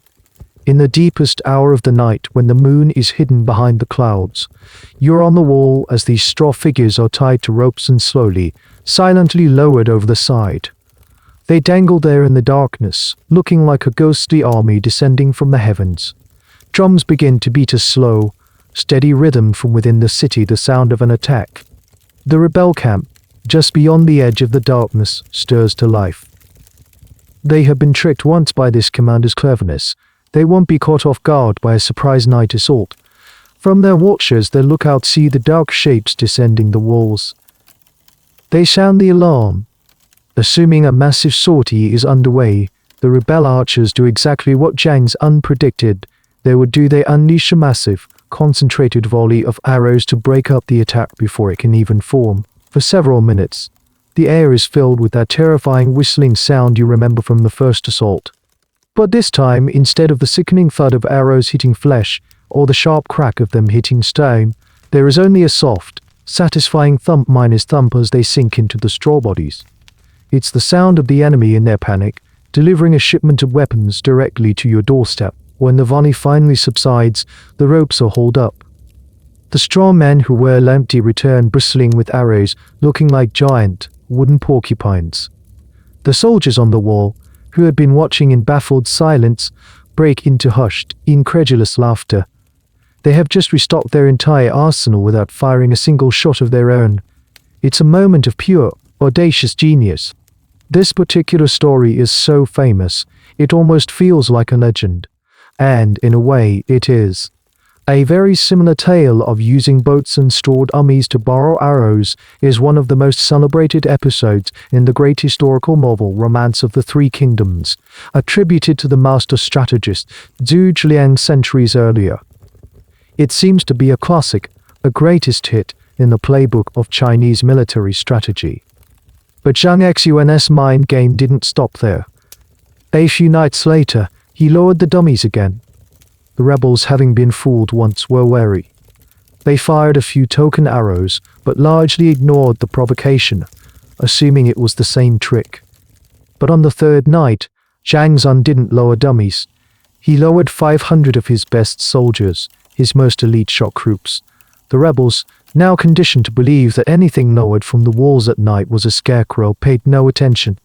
In the deepest hour of the night, when the moon is hidden behind the clouds, you're on the wall as these straw figures are tied to ropes and slowly, silently lowered over the side. They dangle there in the darkness, looking like a ghostly army descending from the heavens. Drums begin to beat a slow, steady rhythm from within the city, the sound of an attack. The rebel camp, just beyond the edge of the darkness, stirs to life. They have been tricked once by this commander's cleverness. They won't be caught off guard by a surprise night assault. From their watches, their lookouts see the dark shapes descending the walls. They sound the alarm. Assuming a massive sortie is underway, the rebel archers do exactly what Zhang Xun predicted they would do. They unleash a massive, concentrated volley of arrows to break up the attack before it can even form. For several minutes, the air is filled with that terrifying whistling sound you remember from the first assault. But this time, instead of the sickening thud of arrows hitting flesh or the sharp crack of them hitting stone, there is only a soft, satisfying thump as they sink into the straw bodies. It's the sound of the enemy in their panic, delivering a shipment of weapons directly to your doorstep. When the volley finally subsides, the ropes are hauled up. The strong men who were empty return bristling with arrows, looking like giant wooden porcupines. The soldiers on the wall, who had been watching in baffled silence, break into hushed, incredulous laughter. They have just restocked their entire arsenal without firing a single shot of their own. It's a moment of pure, audacious genius. This particular story is so famous, it almost feels like a legend. And, in a way, it is. A very similar tale of using boats and stored armies to borrow arrows is one of the most celebrated episodes in the great historical novel Romance of the Three Kingdoms, attributed to the master strategist Zhu Zhiliang centuries earlier. It seems to be a classic, a greatest hit in the playbook of Chinese military strategy. But Zhang Xun's mind game didn't stop there. A few nights later, he lowered the dummies again. The rebels, having been fooled once, were wary. They fired a few token arrows, but largely ignored the provocation, assuming it was the same trick. But on the third night, Zhang Xun didn't lower dummies. He lowered 500 of his best soldiers, his most elite shock troops. The rebels, now conditioned to believe that anything lowered from the walls at night was a scarecrow, paid no attention.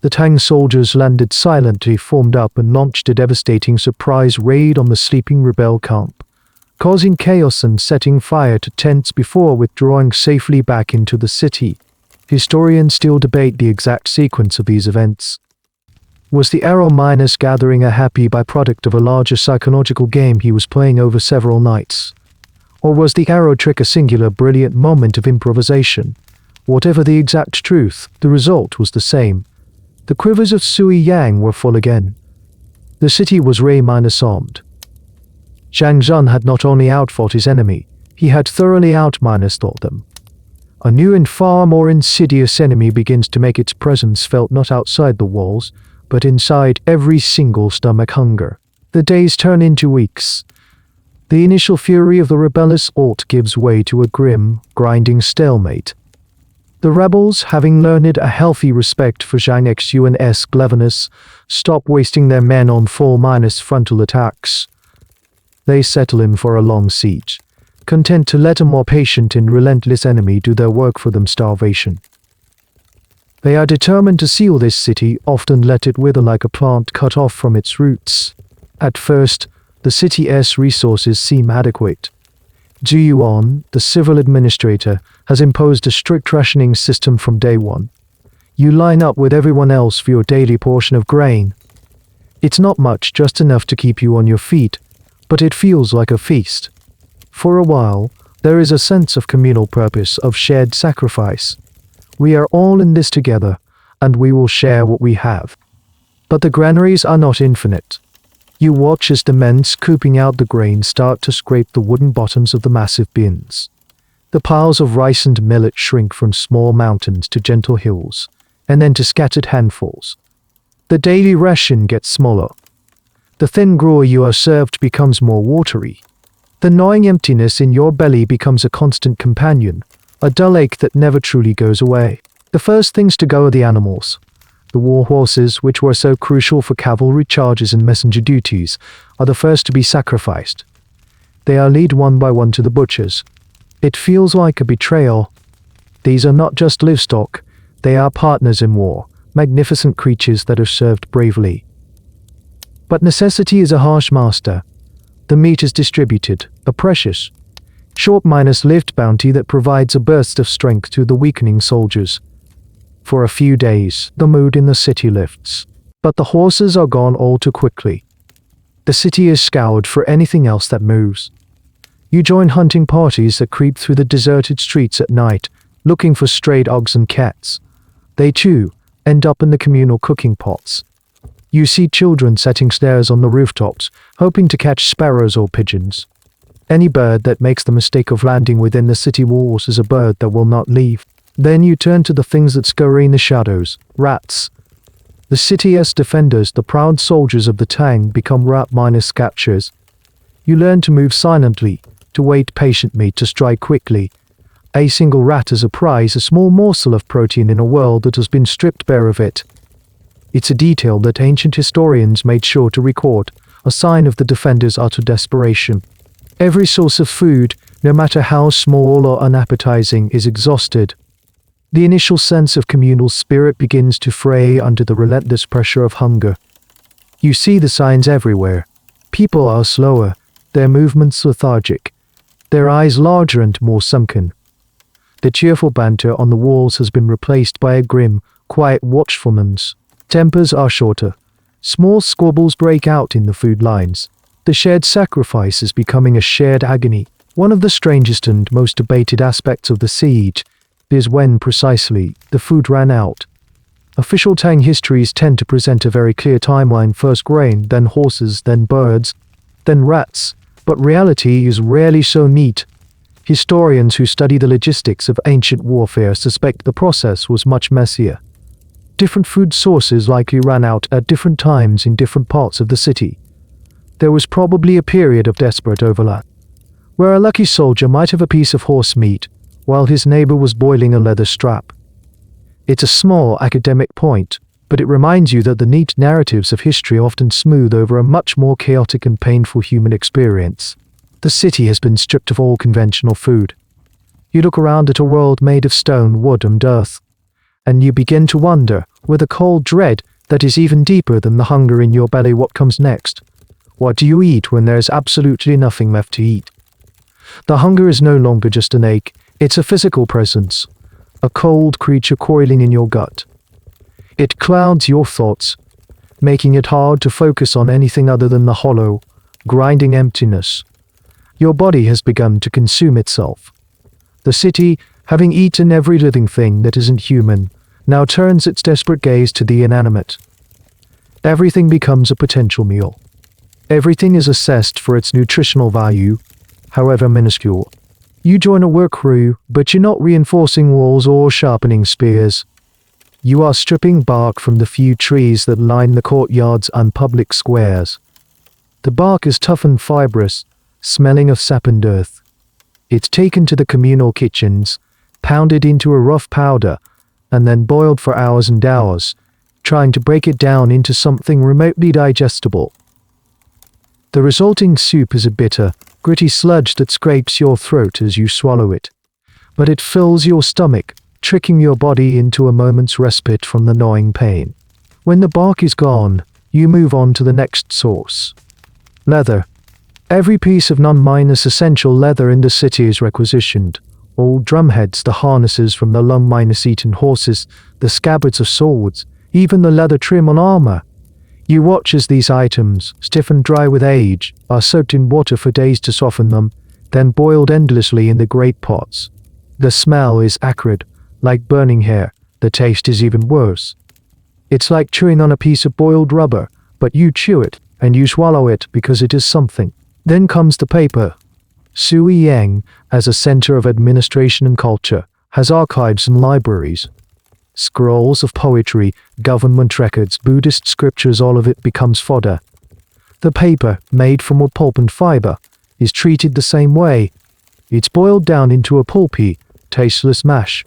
The Tang soldiers landed silently, formed up, and launched a devastating surprise raid on the sleeping rebel camp, causing chaos and setting fire to tents before withdrawing safely back into the city. Historians still debate the exact sequence of these events. Was the arrow minus gathering a happy byproduct of a larger psychological game he was playing over several nights? Or was the arrow trick a singular brilliant moment of improvisation? Whatever the exact truth, the result was the same. The quivers of Suiyang were full again. The city was armed. Zhang Xun had not only outfought his enemy, he had thoroughly out-thought them. A new and far more insidious enemy begins to make its presence felt not outside the walls, but inside every single stomach hunger. The days turn into weeks. The initial fury of the rebellious alt gives way to a grim, grinding stalemate. The rebels, having learned a healthy respect for Zhang Xun's cleverness, stop wasting their men on full-minus frontal attacks. They settle in for a long siege, content to let a more patient and relentless enemy do their work for them. Starvation. They are determined to seal this city, often let it wither like a plant cut off from its roots. At first, the city's resources seem adequate. Zhu Yuan, the civil administrator, has imposed a strict rationing system from day one. You line up with everyone else for your daily portion of grain. It's not much, just enough to keep you on your feet, but it feels like a feast. For a while, there is a sense of communal purpose, of shared sacrifice. We are all in this together, and we will share what we have. But the granaries are not infinite. You watch as the men scooping out the grain start to scrape the wooden bottoms of the massive bins. The piles of rice and millet shrink from small mountains to gentle hills, and then to scattered handfuls. The daily ration gets smaller. The thin gruel you are served becomes more watery. The gnawing emptiness in your belly becomes a constant companion, a dull ache that never truly goes away. The first things to go are the animals. The war horses, which were so crucial for cavalry charges and messenger duties, are the first to be sacrificed. They are led one by one to the butchers. It feels like a betrayal. These are not just livestock, they are partners in war, magnificent creatures that are served bravely. But necessity is a harsh master. The meat is distributed, a precious, short-lived bounty that provides a burst of strength to the weakening soldiers. For a few days, the mood in the city lifts. But the horses are gone all too quickly. The city is scoured for anything else that moves. You join hunting parties that creep through the deserted streets at night, looking for strayed dogs and cats. They, too, end up in the communal cooking pots. You see children setting snares on the rooftops, hoping to catch sparrows or pigeons. Any bird that makes the mistake of landing within the city walls is a bird that will not leave. Then you turn to the things that scurry in the shadows, rats. The city's defenders, the proud soldiers of the Tang, become rat-catchers. You learn to move silently, to wait patiently, to strike quickly. A single rat is a prize, a small morsel of protein in a world that has been stripped bare of it. It's a detail that ancient historians made sure to record, a sign of the defenders' utter desperation. Every source of food, no matter how small or unappetizing, is exhausted. The initial sense of communal spirit begins to fray under the relentless pressure of hunger. You see the signs everywhere. People are slower, their movements lethargic, their eyes larger and more sunken. The cheerful banter on the walls has been replaced by a grim, quiet watchfulness. Tempers are shorter. Small squabbles break out in the food lines. The shared sacrifice is becoming a shared agony. One of the strangest and most debated aspects of the siege is when, precisely, the food ran out. Official Tang histories tend to present a very clear timeline: first grain, then horses, then birds, then rats. But reality is rarely so neat. Historians who study the logistics of ancient warfare suspect the process was much messier. Different food sources likely ran out at different times in different parts of the city. There was probably a period of desperate overlap, where a lucky soldier might have a piece of horse meat, while his neighbor was boiling a leather strap. It's a small academic point, but it reminds you that the neat narratives of history often smooth over a much more chaotic and painful human experience. The city has been stripped of all conventional food. You look around at a world made of stone, wood, and earth, and you begin to wonder, with a cold dread that is even deeper than the hunger in your belly, what comes next. What do you eat when there is absolutely nothing left to eat? The hunger is no longer just an ache, it's a physical presence, a cold creature coiling in your gut. It clouds your thoughts, making it hard to focus on anything other than the hollow, grinding emptiness. Your body has begun to consume itself. The city, having eaten every living thing that isn't human, now turns its desperate gaze to the inanimate. Everything becomes a potential meal. Everything is assessed for its nutritional value, however minuscule. You join a work crew, but you're not reinforcing walls or sharpening spears. You are stripping bark from the few trees that line the courtyards and public squares. The bark is tough and fibrous, smelling of sap and earth. It's taken to the communal kitchens, pounded into a rough powder, and then boiled for hours and hours, trying to break it down into something remotely digestible. The resulting soup is a bitter, gritty sludge that scrapes your throat as you swallow it. But it fills your stomach, tricking your body into a moment's respite from the gnawing pain. When the bark is gone, you move on to the next source. Leather. Every piece of non-essential leather in the city is requisitioned. All drumheads, the harnesses from the long-eaten horses, the scabbards of swords, even the leather trim on armor. You watch as these items, stiff and dry with age, are soaked in water for days to soften them, then boiled endlessly in the great pots. The smell is acrid, like burning hair. The taste is even worse. It's like chewing on a piece of boiled rubber, but you chew it, and you swallow it because it is something. Then comes the paper. Suiyang, as a center of administration and culture, has archives and libraries. Scrolls of poetry, government records, Buddhist scriptures, all of it becomes fodder. The paper, made from wood pulp and fiber, is treated the same way. It's boiled down into a pulpy, tasteless mash.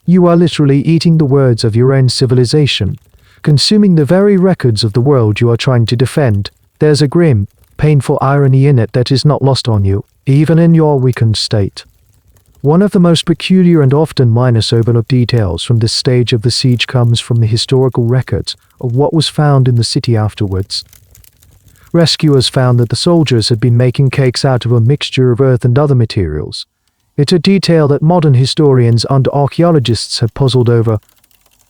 You are literally eating the words of your own civilization, consuming the very records of the world you are trying to defend. There's a grim, painful irony in it that is not lost on you, even in your weakened state. One of the most peculiar and often overlooked details from this stage of the siege comes from the historical records of what was found in the city afterwards. Rescuers found that the soldiers had been making cakes out of a mixture of earth and other materials. It's a detail that modern historians and archaeologists have puzzled over.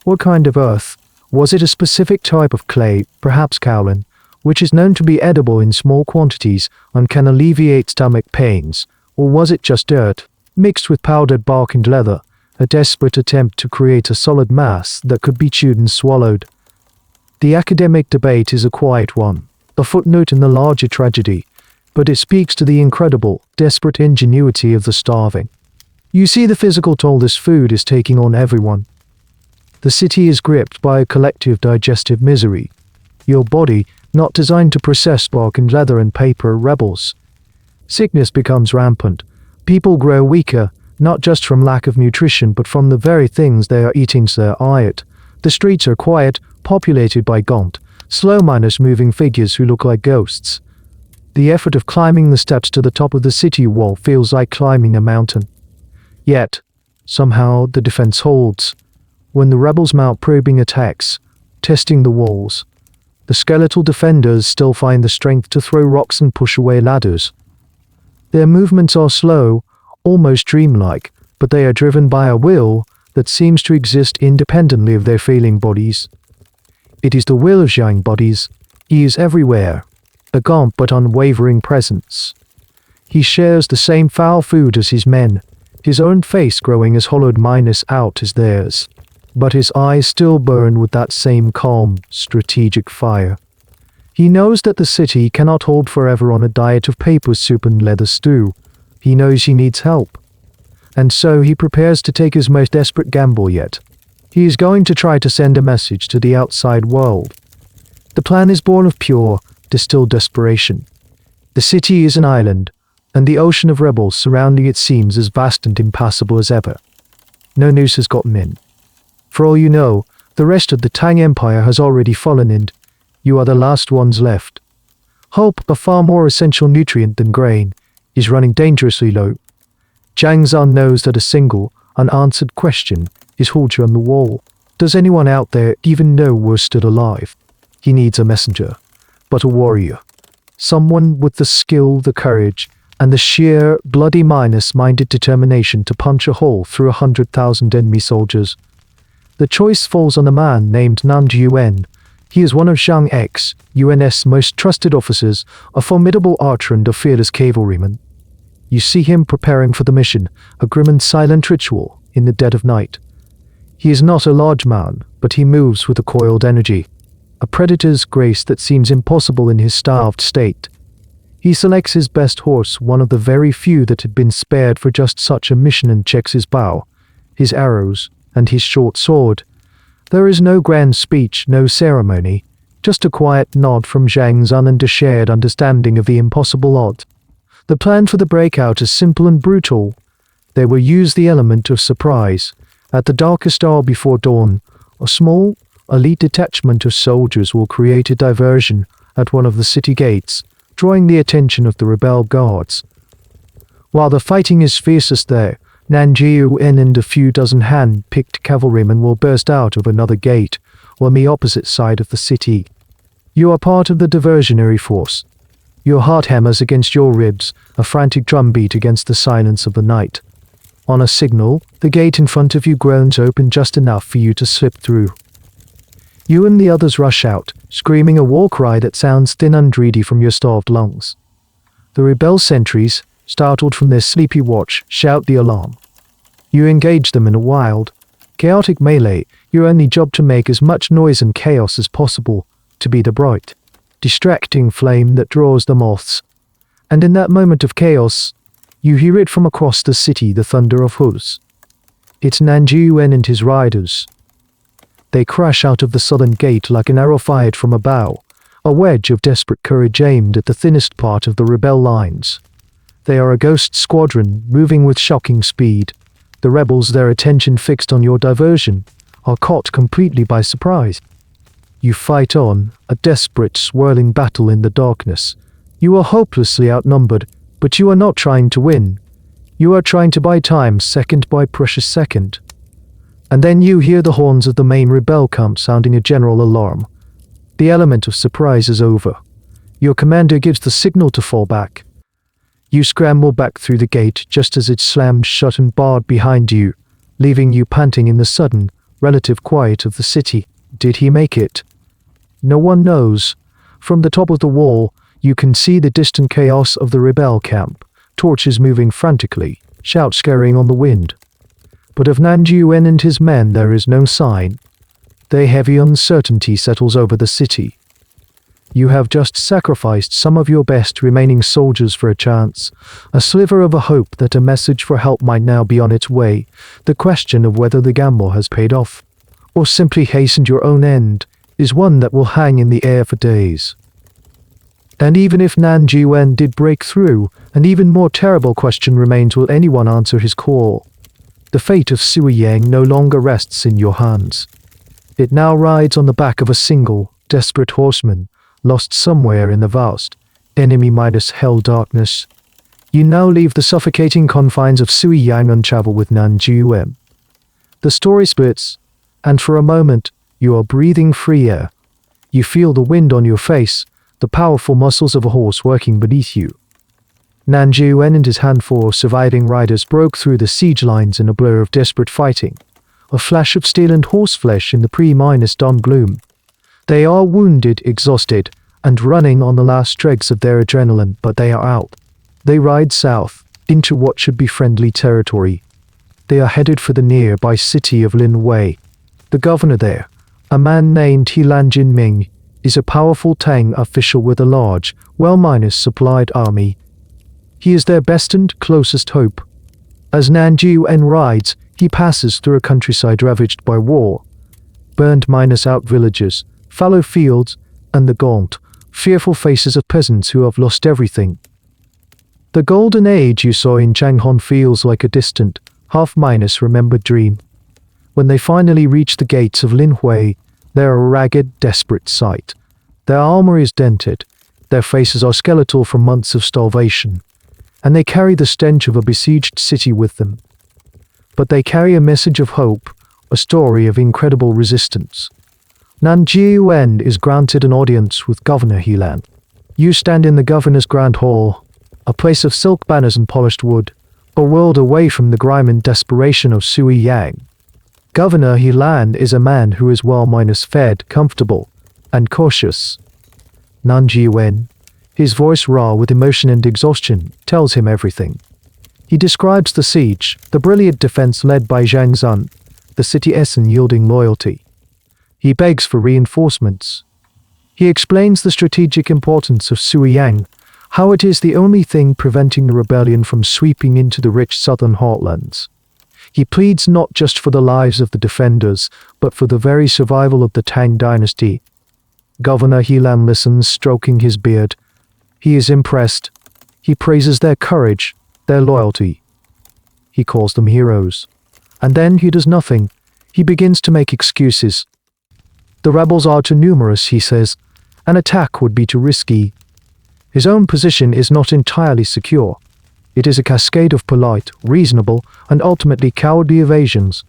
What kind of earth? Was it a specific type of clay, perhaps kaolin, which is known to be edible in small quantities and can alleviate stomach pains, or was it just dirt, mixed with powdered bark and leather, a desperate attempt to create a solid mass that could be chewed and swallowed? The academic debate is a quiet one, a footnote in the larger tragedy, but it speaks to the incredible, desperate ingenuity of the starving. You see the physical toll this food is taking on everyone. The city is gripped by a collective digestive misery. Your body, not designed to process bark and leather and paper, rebels. Sickness becomes rampant. People grow weaker, not just from lack of nutrition but from the very things they are eating. The streets are quiet, populated by gaunt, slow-minus moving figures who look like ghosts. The effort of climbing the steps to the top of the city wall feels like climbing a mountain. Yet, somehow the defense holds. When the rebels mount probing attacks, testing the walls, the skeletal defenders still find the strength to throw rocks and push away ladders. Their movements are slow, almost dreamlike, but they are driven by a will that seems to exist independently of their failing bodies. It is the will of Zhang bodies. He is everywhere, a gaunt but unwavering presence. He shares the same foul food as his men, his own face growing as hollowed minus out as theirs. But his eyes still burn with that same calm, strategic fire. He knows that the city cannot hold forever on a diet of paper soup and leather stew. He knows he needs help. And so he prepares to take his most desperate gamble yet. He is going to try to send a message to the outside world. The plan is born of pure, distilled desperation. The city is an island, and the ocean of rebels surrounding it seems as vast and impassable as ever. No news has gotten in. For all you know, the rest of the Tang Empire has already fallen and you are the last ones left. Hope, a far more essential nutrient than grain, is running dangerously low. Zhang Xun knows that a single, unanswered question is halted on the wall. Does anyone out there even know we're still alive? He needs a messenger, but a warrior. Someone with the skill, the courage, and the sheer, bloody-minded determination to punch a hole through 100,000 enemy soldiers. The choice falls on a man named An Lushan. He is one of Zhang Xun's most trusted officers, a formidable archer and a fearless cavalryman. You see him preparing for the mission, a grim and silent ritual, in the dead of night. He is not a large man, but he moves with a coiled energy, a predator's grace that seems impossible in his starved state. He selects his best horse, one of the very few that had been spared for just such a mission, and checks his bow, his arrows, and his short sword. There is no grand speech, no ceremony, just a quiet nod from Zhang Xun and a shared understanding of the impossible odd. The plan for the breakout is simple and brutal. They will use the element of surprise. At the darkest hour before dawn, a small, elite detachment of soldiers will create a diversion at one of the city gates, drawing the attention of the rebel guards. While the fighting is fiercest there, An Lushan and a few dozen hand-picked cavalrymen will burst out of another gate, on the opposite side of the city. You are part of the diversionary force. Your heart hammers against your ribs, a frantic drumbeat against the silence of the night. On a signal, the gate in front of you groans open just enough for you to slip through. You and the others rush out, screaming a war cry that sounds thin and dreary from your starved lungs. The rebel sentries, startled from their sleepy watch, shout the alarm. You engage them in a wild, chaotic melee, your only job to make as much noise and chaos as possible, to be the bright, distracting flame that draws the moths. And in that moment of chaos, you hear it from across the city, the thunder of hooves. It's An Lushan and his riders. They crash out of the southern gate like an arrow fired from a bow, a wedge of desperate courage aimed at the thinnest part of the rebel lines. They are a ghost squadron, moving with shocking speed. The rebels, their attention fixed on your diversion, are caught completely by surprise. You fight on, a desperate, swirling battle in the darkness. You are hopelessly outnumbered, but you are not trying to win. You are trying to buy time, second by precious second. And then you hear the horns of the main rebel camp sounding a general alarm. The element of surprise is over. Your commander gives the signal to fall back. You scramble back through the gate just as it slammed shut and barred behind you, leaving you panting in the sudden, relative quiet of the city. Did he make it? No one knows. From the top of the wall, you can see the distant chaos of the rebel camp, torches moving frantically, shouts carrying on the wind. But of An Lushan and his men there is no sign. Their heavy uncertainty settles over the city. You have just sacrificed some of your best remaining soldiers for a chance, a sliver of a hope that a message for help might now be on its way, the question of whether the gamble has paid off, or simply hastened your own end, is one that will hang in the air for days. And even if An Lushan did break through, an even more terrible question remains: will anyone answer his call? The fate of Suiyang no longer rests in your hands. It now rides on the back of a single, desperate horseman, lost somewhere in the vast, enemy-hell darkness. You now leave the suffocating confines of Suiyang and travel with Nan Juwen. The story splits, and for a moment, you are breathing free air. You feel the wind on your face, the powerful muscles of a horse working beneath you. Nan Juwen and his handful of surviving riders broke through the siege lines in a blur of desperate fighting, a flash of steel and horseflesh in the pre-dawn gloom. They are wounded, exhausted, and running on the last dregs of their adrenaline, but they are out. They ride south, into what should be friendly territory. They are headed for the nearby city of Linwei. The governor there, a man named Helan Jinming, is a powerful Tang official with a large, well-supplied army. He is their best and closest hope. As Nan Juwen rides, he passes through a countryside ravaged by war. Burned out villages, fallow fields, and the gaunt, fearful faces of peasants who have lost everything. The golden age you saw in Changhan feels like a distant, half-remembered dream. When they finally reach the gates of Linhui, they are a ragged, desperate sight. Their armor is dented, their faces are skeletal from months of starvation, and they carry the stench of a besieged city with them. But they carry a message of hope, a story of incredible resistance. Nan Juwen is granted an audience with Governor Helan. You stand in the governor's grand hall, a place of silk banners and polished wood, a world away from the grime and desperation of Suiyang. Governor Helan is a man who is fed, comfortable, and cautious. Nan Juwen, his voice raw with emotion and exhaustion, tells him everything. He describes the siege, the brilliant defense led by Zhang Xun, the city Essen yielding loyalty. He begs for reinforcements. He explains the strategic importance of Suiyang, how it is the only thing preventing the rebellion from sweeping into the rich southern heartlands. He pleads not just for the lives of the defenders, but for the very survival of the Tang Dynasty. Governor Helan listens, stroking his beard. He is impressed. He praises their courage, their loyalty. He calls them heroes. And then he does nothing. He begins to make excuses. The rebels are too numerous, he says. An attack would be too risky. His own position is not entirely secure. It is a cascade of polite, reasonable, and ultimately cowardly evasions.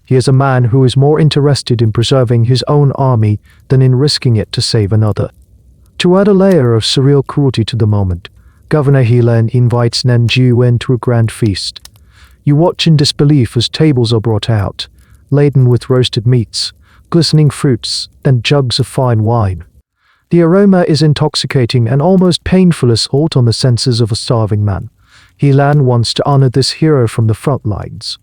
He is a man who is more interested in preserving his own army than in risking it to save another. To add a layer of surreal cruelty to the moment, Governor Helan invites Nan Juwen to a grand feast. You watch in disbelief as tables are brought out, laden with roasted meats, glistening fruits, and jugs of fine wine. The aroma is intoxicating and almost painful assault on the senses of a starving man. Helan wants to honor this hero from the front lines.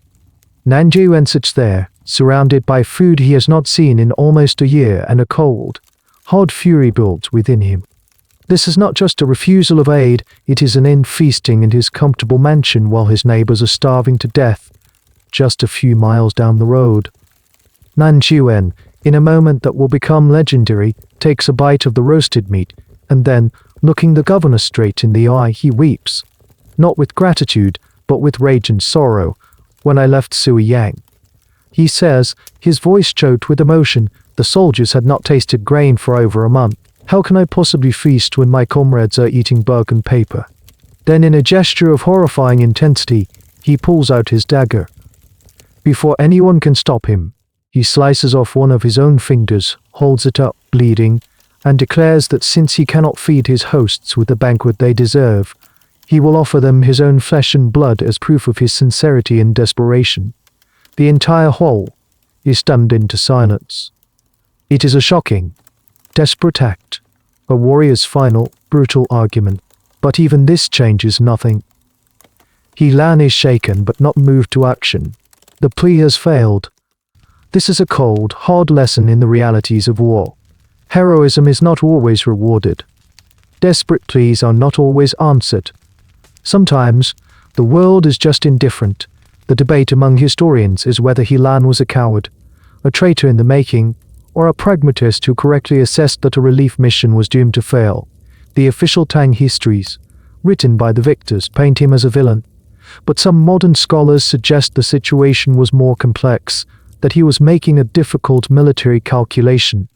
Nan Juwen sits there, surrounded by food he has not seen in almost a year, and a cold, hard fury builds within him. This is not just a refusal of aid, it is an end feasting in his comfortable mansion while his neighbors are starving to death, just a few miles down the road. Nan Juwen, in a moment that will become legendary, takes a bite of the roasted meat, and then, looking the governor straight in the eye, he weeps. Not with gratitude, but with rage and sorrow. When I left Suiyang, he says, his voice choked with emotion, the soldiers had not tasted grain for over a month. How can I possibly feast when my comrades are eating bark and paper? Then in a gesture of horrifying intensity, he pulls out his dagger. Before anyone can stop him, he slices off one of his own fingers, holds it up, bleeding, and declares that since he cannot feed his hosts with the banquet they deserve, he will offer them his own flesh and blood as proof of his sincerity and desperation. The entire hall is stunned into silence. It is a shocking, desperate act, a warrior's final, brutal argument, but even this changes nothing. Helan is shaken but not moved to action. The plea has failed. This is a cold, hard lesson in the realities of war. Heroism is not always rewarded. Desperate pleas are not always answered. Sometimes, the world is just indifferent. The debate among historians is whether Helan was a coward, a traitor in the making, or a pragmatist who correctly assessed that a relief mission was doomed to fail. The official Tang histories, written by the victors, paint him as a villain, but some modern scholars suggest the situation was more complex, that he was making a difficult military calculation.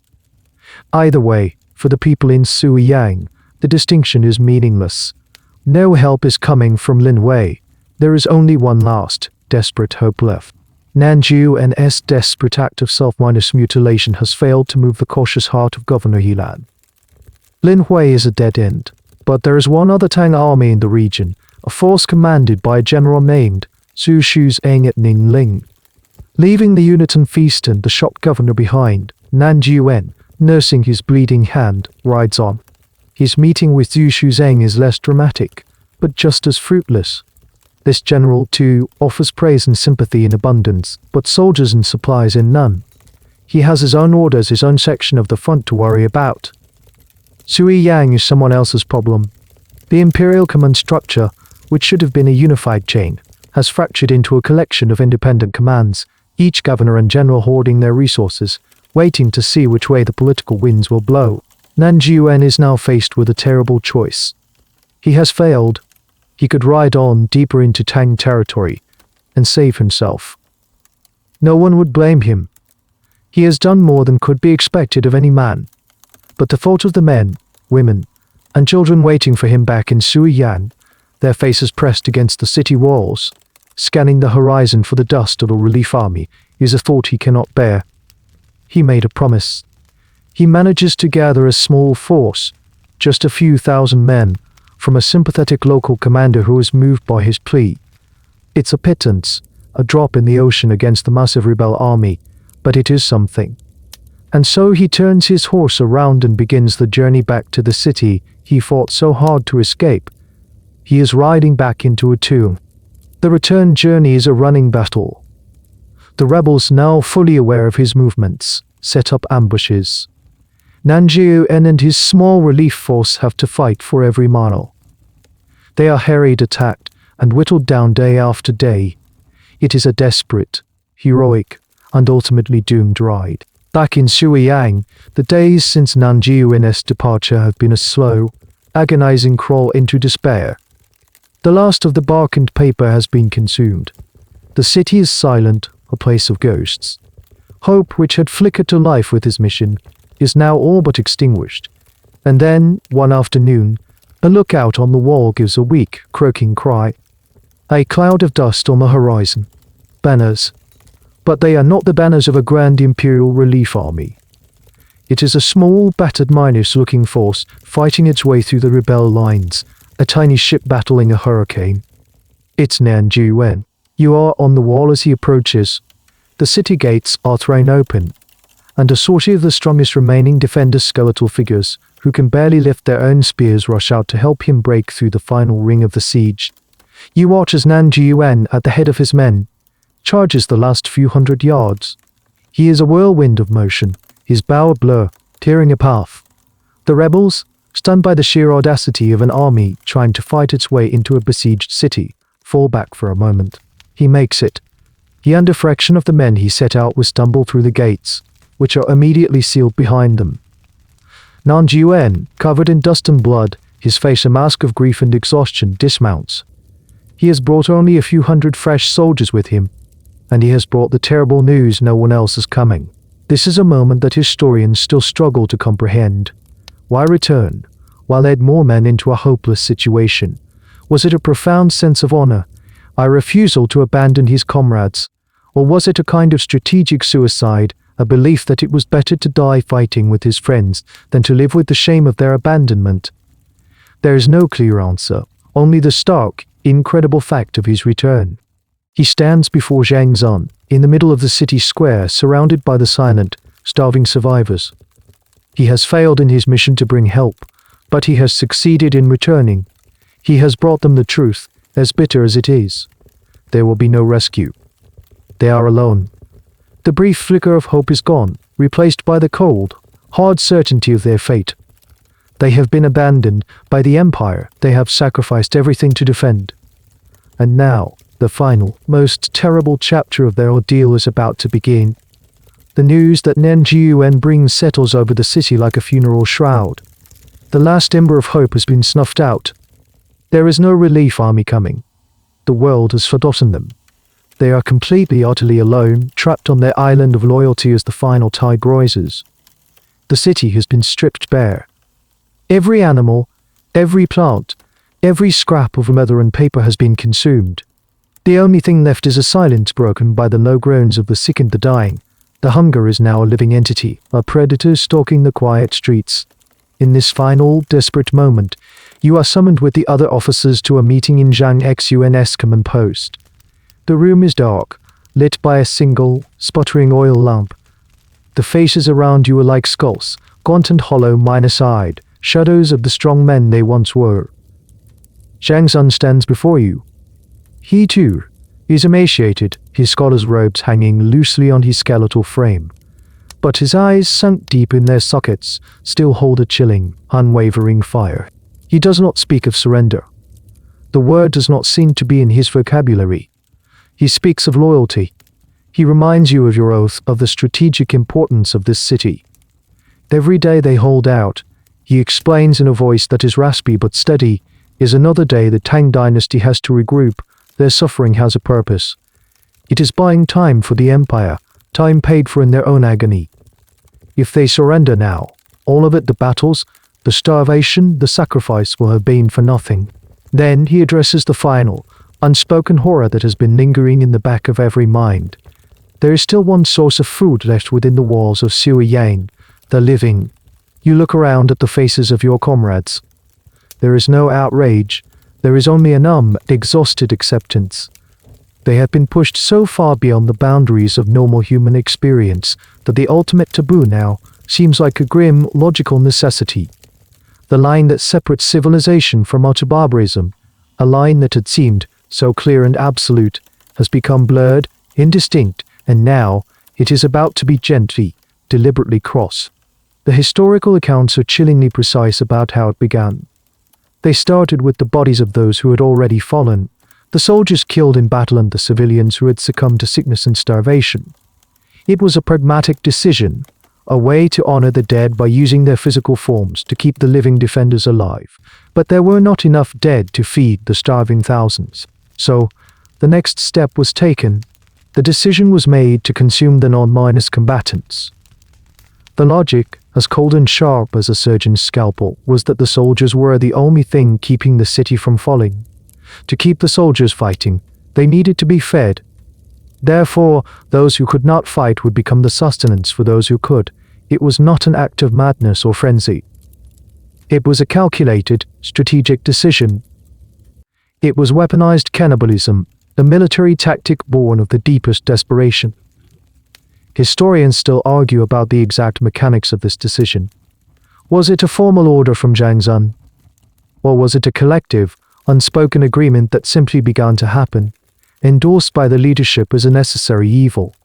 Either way, for the people in Suiyang, the distinction is meaningless. No help is coming from Lin Wei. There is only one last, desperate hope left. Nanjuan's desperate act of self-mutilation has failed to move the cautious heart of Governor Yilan. Lin Hui is a dead end, but there is one other Tang army in the region, a force commanded by a general named Su Shuzhang at Ningling. Leaving the unit and feast and the shocked governor behind, Nanjuan, nursing his bleeding hand, rides on. His meeting with Su Shuzhang is less dramatic, but just as fruitless. This general, too, offers praise and sympathy in abundance, but soldiers and supplies in none. He has his own orders, his own section of the front to worry about. Suiyang is someone else's problem. The imperial command structure, which should have been a unified chain, has fractured into a collection of independent commands, each governor and general hoarding their resources, waiting to see which way the political winds will blow. Nanjuan is now faced with a terrible choice. He has failed. He could ride on deeper into Tang territory and save himself. No one would blame him. He has done more than could be expected of any man. But the thought of the men, women, and children waiting for him back in Suiyang, their faces pressed against the city walls, scanning the horizon for the dust of a relief army, is a thought he cannot bear. He made a promise. He manages to gather a small force, just a few thousand men, from a sympathetic local commander who is moved by his plea. It's a pittance, a drop in the ocean against the massive rebel army, but it is something. And so he turns his horse around and begins the journey back to the city he fought so hard to escape. He is riding back into a tomb. The return journey is a running battle. The rebels, now fully aware of his movements, set up ambushes. Nanjuan and his small relief force have to fight for every mile. They are harried, attacked, and whittled down day after day. It is a desperate, heroic, and ultimately doomed ride. Back in Suiyang, the days since Nanjuan's departure have been a slow, agonizing crawl into despair. The last of the bark and paper has been consumed. The city is silent, a place of ghosts. Hope, which had flickered to life with his mission, is now all but extinguished. And then, one afternoon, a lookout on the wall gives a weak, croaking cry. A cloud of dust on the horizon. Banners. But they are not the banners of a grand imperial relief army. It is a small, battered minus-looking force fighting its way through the rebel lines, a tiny ship battling a hurricane. It's Nanjuan. You are on the wall as he approaches. The city gates are thrown open, and a sortie of the strongest remaining defenders' skeletal figures, who can barely lift their own spears, rush out to help him break through the final ring of the siege. You watch as Nanjuan, at the head of his men, charges the last few hundred yards. He is a whirlwind of motion, his bow a blur, tearing a path. The rebels, stunned by the sheer audacity of an army trying to fight its way into a besieged city, fall back for a moment. He makes it. He and a fraction of the men he set out will stumble through the gates, which are immediately sealed behind them. Nanjuan, covered in dust and blood, his face a mask of grief and exhaustion, dismounts. He has brought only a few hundred fresh soldiers with him, and he has brought the terrible news no one else is coming. This is a moment that historians still struggle to comprehend. Why return? Why lead more men into a hopeless situation? Was it a profound sense of honor, a refusal to abandon his comrades? Or was it a kind of strategic suicide, a belief that it was better to die fighting with his friends than to live with the shame of their abandonment? There is no clear answer, only the stark, incredible fact of his return. He stands before Zhang Xun, in the middle of the city square, surrounded by the silent, starving survivors. He has failed in his mission to bring help, but he has succeeded in returning. He has brought them the truth, as bitter as it is. There will be no rescue. They are alone. The brief flicker of hope is gone, replaced by the cold, hard certainty of their fate. They have been abandoned by the Empire they have sacrificed everything to defend. And now, the final, most terrible chapter of their ordeal is about to begin. The news that Nanjuan brings settles over the city like a funeral shroud. The last ember of hope has been snuffed out. There is no relief army coming. The world has forgotten them. They are completely, utterly alone, trapped on their island of loyalty as the final tide rises. The city has been stripped bare. Every animal, every plant, every scrap of leather and paper has been consumed. The only thing left is a silence broken by the low groans of the sick and the dying. The hunger is now a living entity, a predator stalking the quiet streets. In this final, desperate moment, you are summoned with the other officers to a meeting in Zhang Xun's command post. The room is dark, lit by a single, sputtering oil lamp. The faces around you are like skulls, gaunt and hollow, minus-eyed, shadows of the strong men they once were. Zhang Xun stands before you. He, too, is emaciated, his scholar's robes hanging loosely on his skeletal frame. But his eyes, sunk deep in their sockets, still hold a chilling, unwavering fire. He does not speak of surrender. The word does not seem to be in his vocabulary. He speaks of loyalty. He reminds you of your oath, of the strategic importance of this city. Every day they hold out, he explains in a voice that is raspy but steady, is another day the Tang Dynasty has to regroup. Their suffering has a purpose. It is buying time for the empire, time paid for in their own agony. If they surrender now, all of it, the battles, the starvation, the sacrifice, will have been for nothing. Then he addresses the final, unspoken horror that has been lingering in the back of every mind. There is still one source of food left within the walls of Suiyang, the living. You look around at the faces of your comrades. There is no outrage. There is only a numb, exhausted acceptance. They have been pushed so far beyond the boundaries of normal human experience that the ultimate taboo now seems like a grim, logical necessity. The line that separates civilization from utter barbarism, a line that had seemed so clear and absolute, has become blurred, indistinct, and now it is about to be gently, deliberately crossed. The historical accounts are chillingly precise about how it began. They started with the bodies of those who had already fallen, the soldiers killed in battle and the civilians who had succumbed to sickness and starvation. It was a pragmatic decision, a way to honor the dead by using their physical forms to keep the living defenders alive. But there were not enough dead to feed the starving thousands. So, the next step was taken. The decision was made to consume the non-minus combatants. The logic, as cold and sharp as a surgeon's scalpel, was that the soldiers were the only thing keeping the city from falling. To keep the soldiers fighting, they needed to be fed. Therefore, those who could not fight would become the sustenance for those who could. It was not an act of madness or frenzy. It was a calculated, strategic decision. It was weaponized cannibalism, a military tactic born of the deepest desperation. Historians still argue about the exact mechanics of this decision. Was it a formal order from Zhang Xun? Or was it a collective, unspoken agreement that simply began to happen, endorsed by the leadership as a necessary evil?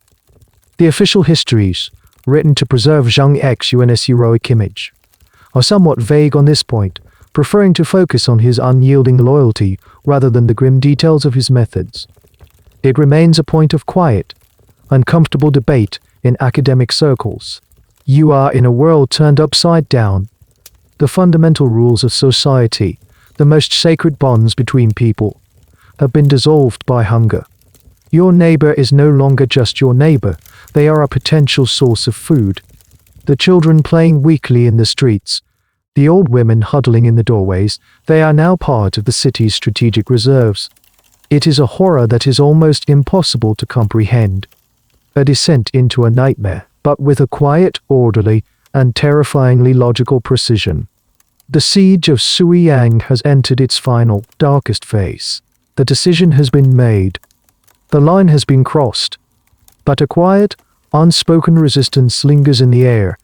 The official histories, written to preserve Zhang Xun's heroic image, are somewhat vague on this point, preferring to focus on his unyielding loyalty rather than the grim details of his methods. It remains a point of quiet, uncomfortable debate in academic circles. You are in a world turned upside down. The fundamental rules of society, the most sacred bonds between people, have been dissolved by hunger. Your neighbor is no longer just your neighbor. They are a potential source of food. The children playing weakly in the streets, the old women huddling in the doorways, they are now part of the city's strategic reserves. It is a horror that is almost impossible to comprehend. A descent into a nightmare, but with a quiet, orderly, and terrifyingly logical precision. The siege of Suiyang has entered its final, darkest phase. The decision has been made. The line has been crossed. But a quiet, unspoken resistance lingers in the air.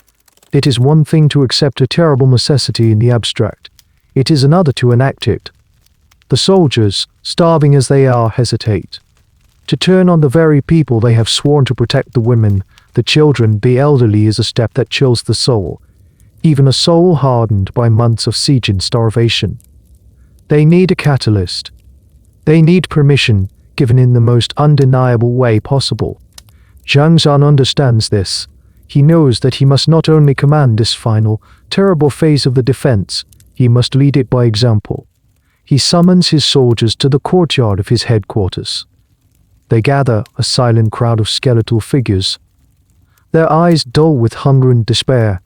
It is one thing to accept a terrible necessity in the abstract. It is another to enact it. The soldiers, starving as they are, hesitate. To turn on the very people they have sworn to protect, the women, the children, the elderly, is a step that chills the soul. Even a soul hardened by months of siege and starvation. They need a catalyst. They need permission, given in the most undeniable way possible. Zhang Xun understands this. He knows that he must not only command this final, terrible phase of the defense, he must lead it by example. He summons his soldiers to the courtyard of his headquarters. They gather, a silent crowd of skeletal figures, their eyes dull with hunger and despair.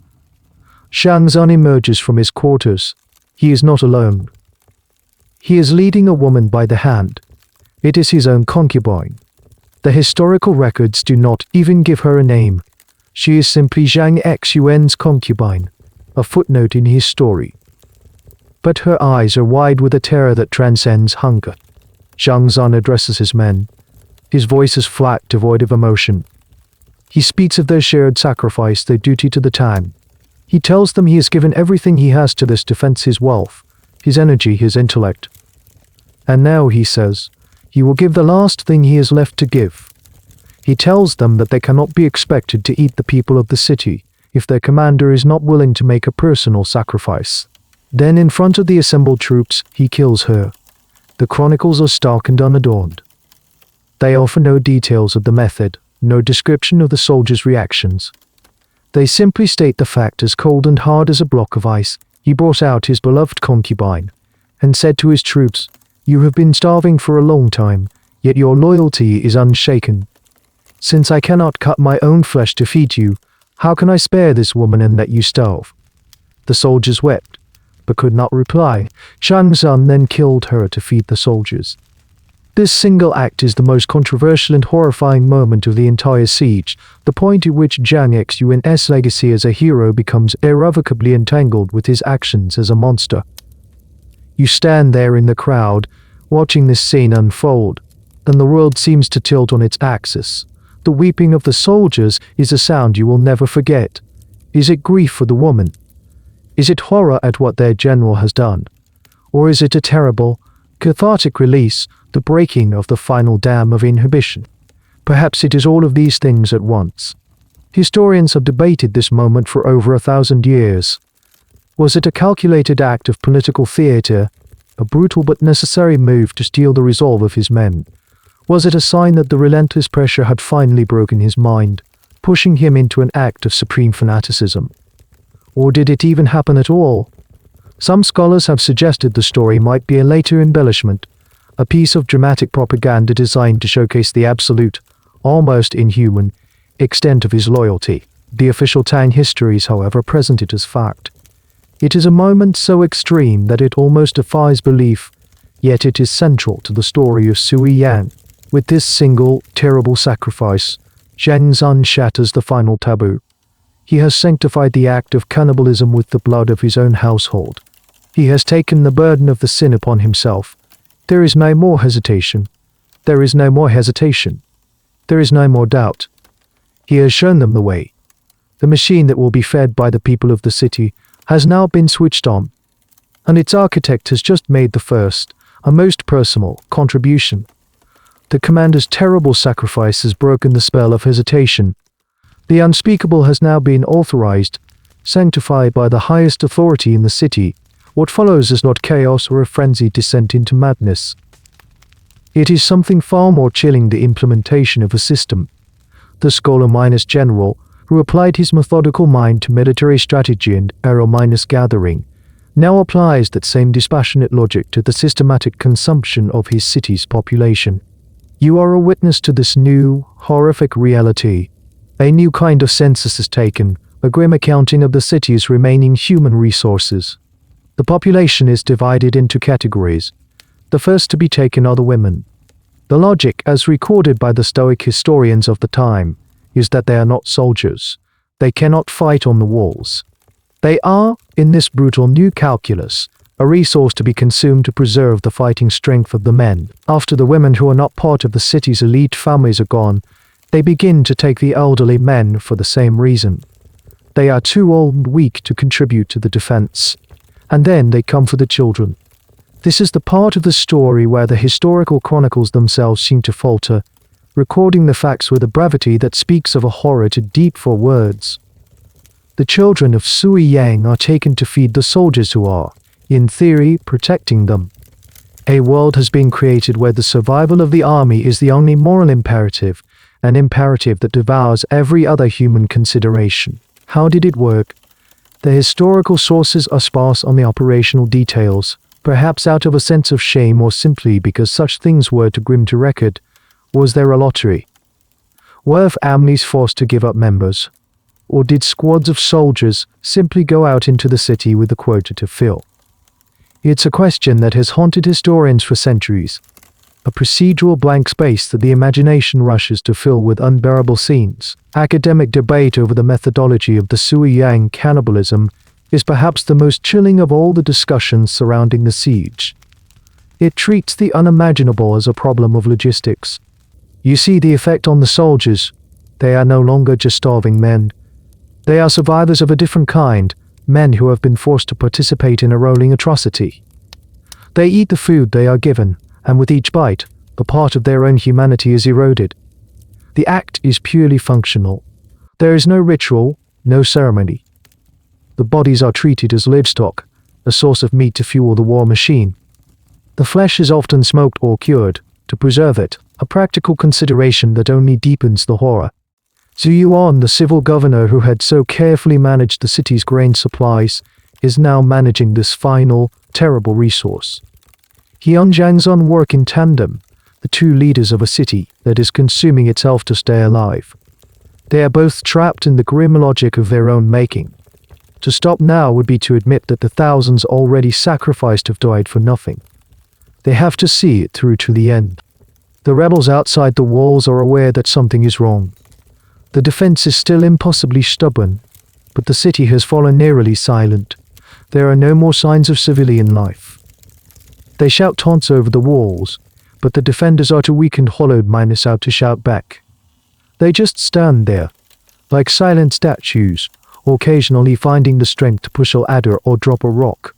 Zhang Xun emerges from his quarters. He is not alone. He is leading a woman by the hand. It is his own concubine. The historical records do not even give her a name. She is simply Zhang Xun's concubine, a footnote in his story. But her eyes are wide with a terror that transcends hunger. Zhang Xun addresses his men. His voice is flat, devoid of emotion. He speaks of their shared sacrifice, their duty to the Tang. He tells them he has given everything he has to this defense, his wealth, his energy, his intellect. And now, he says, he will give the last thing he has left to give. He tells them that they cannot be expected to eat the people of the city if their commander is not willing to make a personal sacrifice. Then, in front of the assembled troops, he kills her. The chronicles are stark and unadorned. They offer no details of the method, no description of the soldiers' reactions. They simply state the fact as cold and hard as a block of ice. He brought out his beloved concubine and said to his troops, "You have been starving for a long time, yet your loyalty is unshaken. Since I cannot cut my own flesh to feed you, how can I spare this woman and let you starve?" The soldiers wept, but could not reply. Zhang Xun then killed her to feed the soldiers. This single act is the most controversial and horrifying moment of the entire siege, the point at which Zhang Xun's legacy as a hero becomes irrevocably entangled with his actions as a monster. You stand there in the crowd, watching this scene unfold, and the world seems to tilt on its axis. The weeping of the soldiers is a sound you will never forget. Is it grief for the woman? Is it horror at what their general has done? Or is it a terrible, cathartic release, the breaking of the final dam of inhibition? Perhaps it is all of these things at once. Historians have debated this moment for over 1,000 years. Was it a calculated act of political theater, a brutal but necessary move to steel the resolve of his men? Was it a sign that the relentless pressure had finally broken his mind, pushing him into an act of supreme fanaticism? Or did it even happen at all? Some scholars have suggested the story might be a later embellishment, a piece of dramatic propaganda designed to showcase the absolute, almost inhuman, extent of his loyalty. The official Tang histories, however, present it as fact. It is a moment so extreme that it almost defies belief, yet it is central to the story of Suiyang. With this single, terrible sacrifice, Zhang Xun shatters the final taboo. He has sanctified the act of cannibalism with the blood of his own household. He has taken the burden of the sin upon himself. There is no more hesitation. There is no more hesitation. There is no more doubt. He has shown them the way. The machine that will be fed by the people of the city has now been switched on, and its architect has just made the first, a most personal, contribution. The commander's terrible sacrifice has broken the spell of hesitation. The unspeakable has now been authorized, sanctified by the highest authority in the city. What follows is not chaos or a frenzied descent into madness. It is something far more chilling, the implementation of a system. The scholar-general, who applied his methodical mind to military strategy and arrow-gathering, now applies that same dispassionate logic to the systematic consumption of his city's population. You are a witness to this new, horrific reality. A new kind of census is taken, a grim accounting of the city's remaining human resources. The population is divided into categories. The first to be taken are the women. The logic, as recorded by the Stoic historians of the time, is that they are not soldiers. They cannot fight on the walls. They are, in this brutal new calculus, a resource to be consumed to preserve the fighting strength of the men. After the women who are not part of the city's elite families are gone, they begin to take the elderly men for the same reason. They are too old and weak to contribute to the defense. And then they come for the children. This is the part of the story where the historical chronicles themselves seem to falter, recording the facts with a brevity that speaks of a horror too deep for words. The children of Suiyang are taken to feed the soldiers who are, in theory, protecting them. A world has been created where the survival of the army is the only moral imperative, an imperative that devours every other human consideration. How did it work? The historical sources are sparse on the operational details, perhaps out of a sense of shame or simply because such things were too grim to record. Was there a lottery? Were families forced to give up members? Or did squads of soldiers simply go out into the city with the quota to fill? It's a question that has haunted historians for centuries. A procedural blank space that the imagination rushes to fill with unbearable scenes. Academic debate over the methodology of the Suiyang cannibalism is perhaps the most chilling of all the discussions surrounding the siege. It treats the unimaginable as a problem of logistics. You see the effect on the soldiers. They are no longer just starving men. They are survivors of a different kind, men who have been forced to participate in a rolling atrocity. They eat the food they are given, and with each bite, a part of their own humanity is eroded. The act is purely functional. There is no ritual, no ceremony. The bodies are treated as livestock, a source of meat to fuel the war machine. The flesh is often smoked or cured, to preserve it, a practical consideration that only deepens the horror. Suiyang, the civil governor who had so carefully managed the city's grain supplies, is now managing this final, terrible resource. He and Zhang Xun work in tandem, the two leaders of a city that is consuming itself to stay alive. They are both trapped in the grim logic of their own making. To stop now would be to admit that the thousands already sacrificed have died for nothing. They have to see it through to the end. The rebels outside the walls are aware that something is wrong. The defense is still impossibly stubborn, but the city has fallen eerily silent. There are no more signs of civilian life. They shout taunts over the walls, but the defenders are too weak and hollowed minus out to shout back. They just stand there, like silent statues, occasionally finding the strength to push a ladder or drop a rock.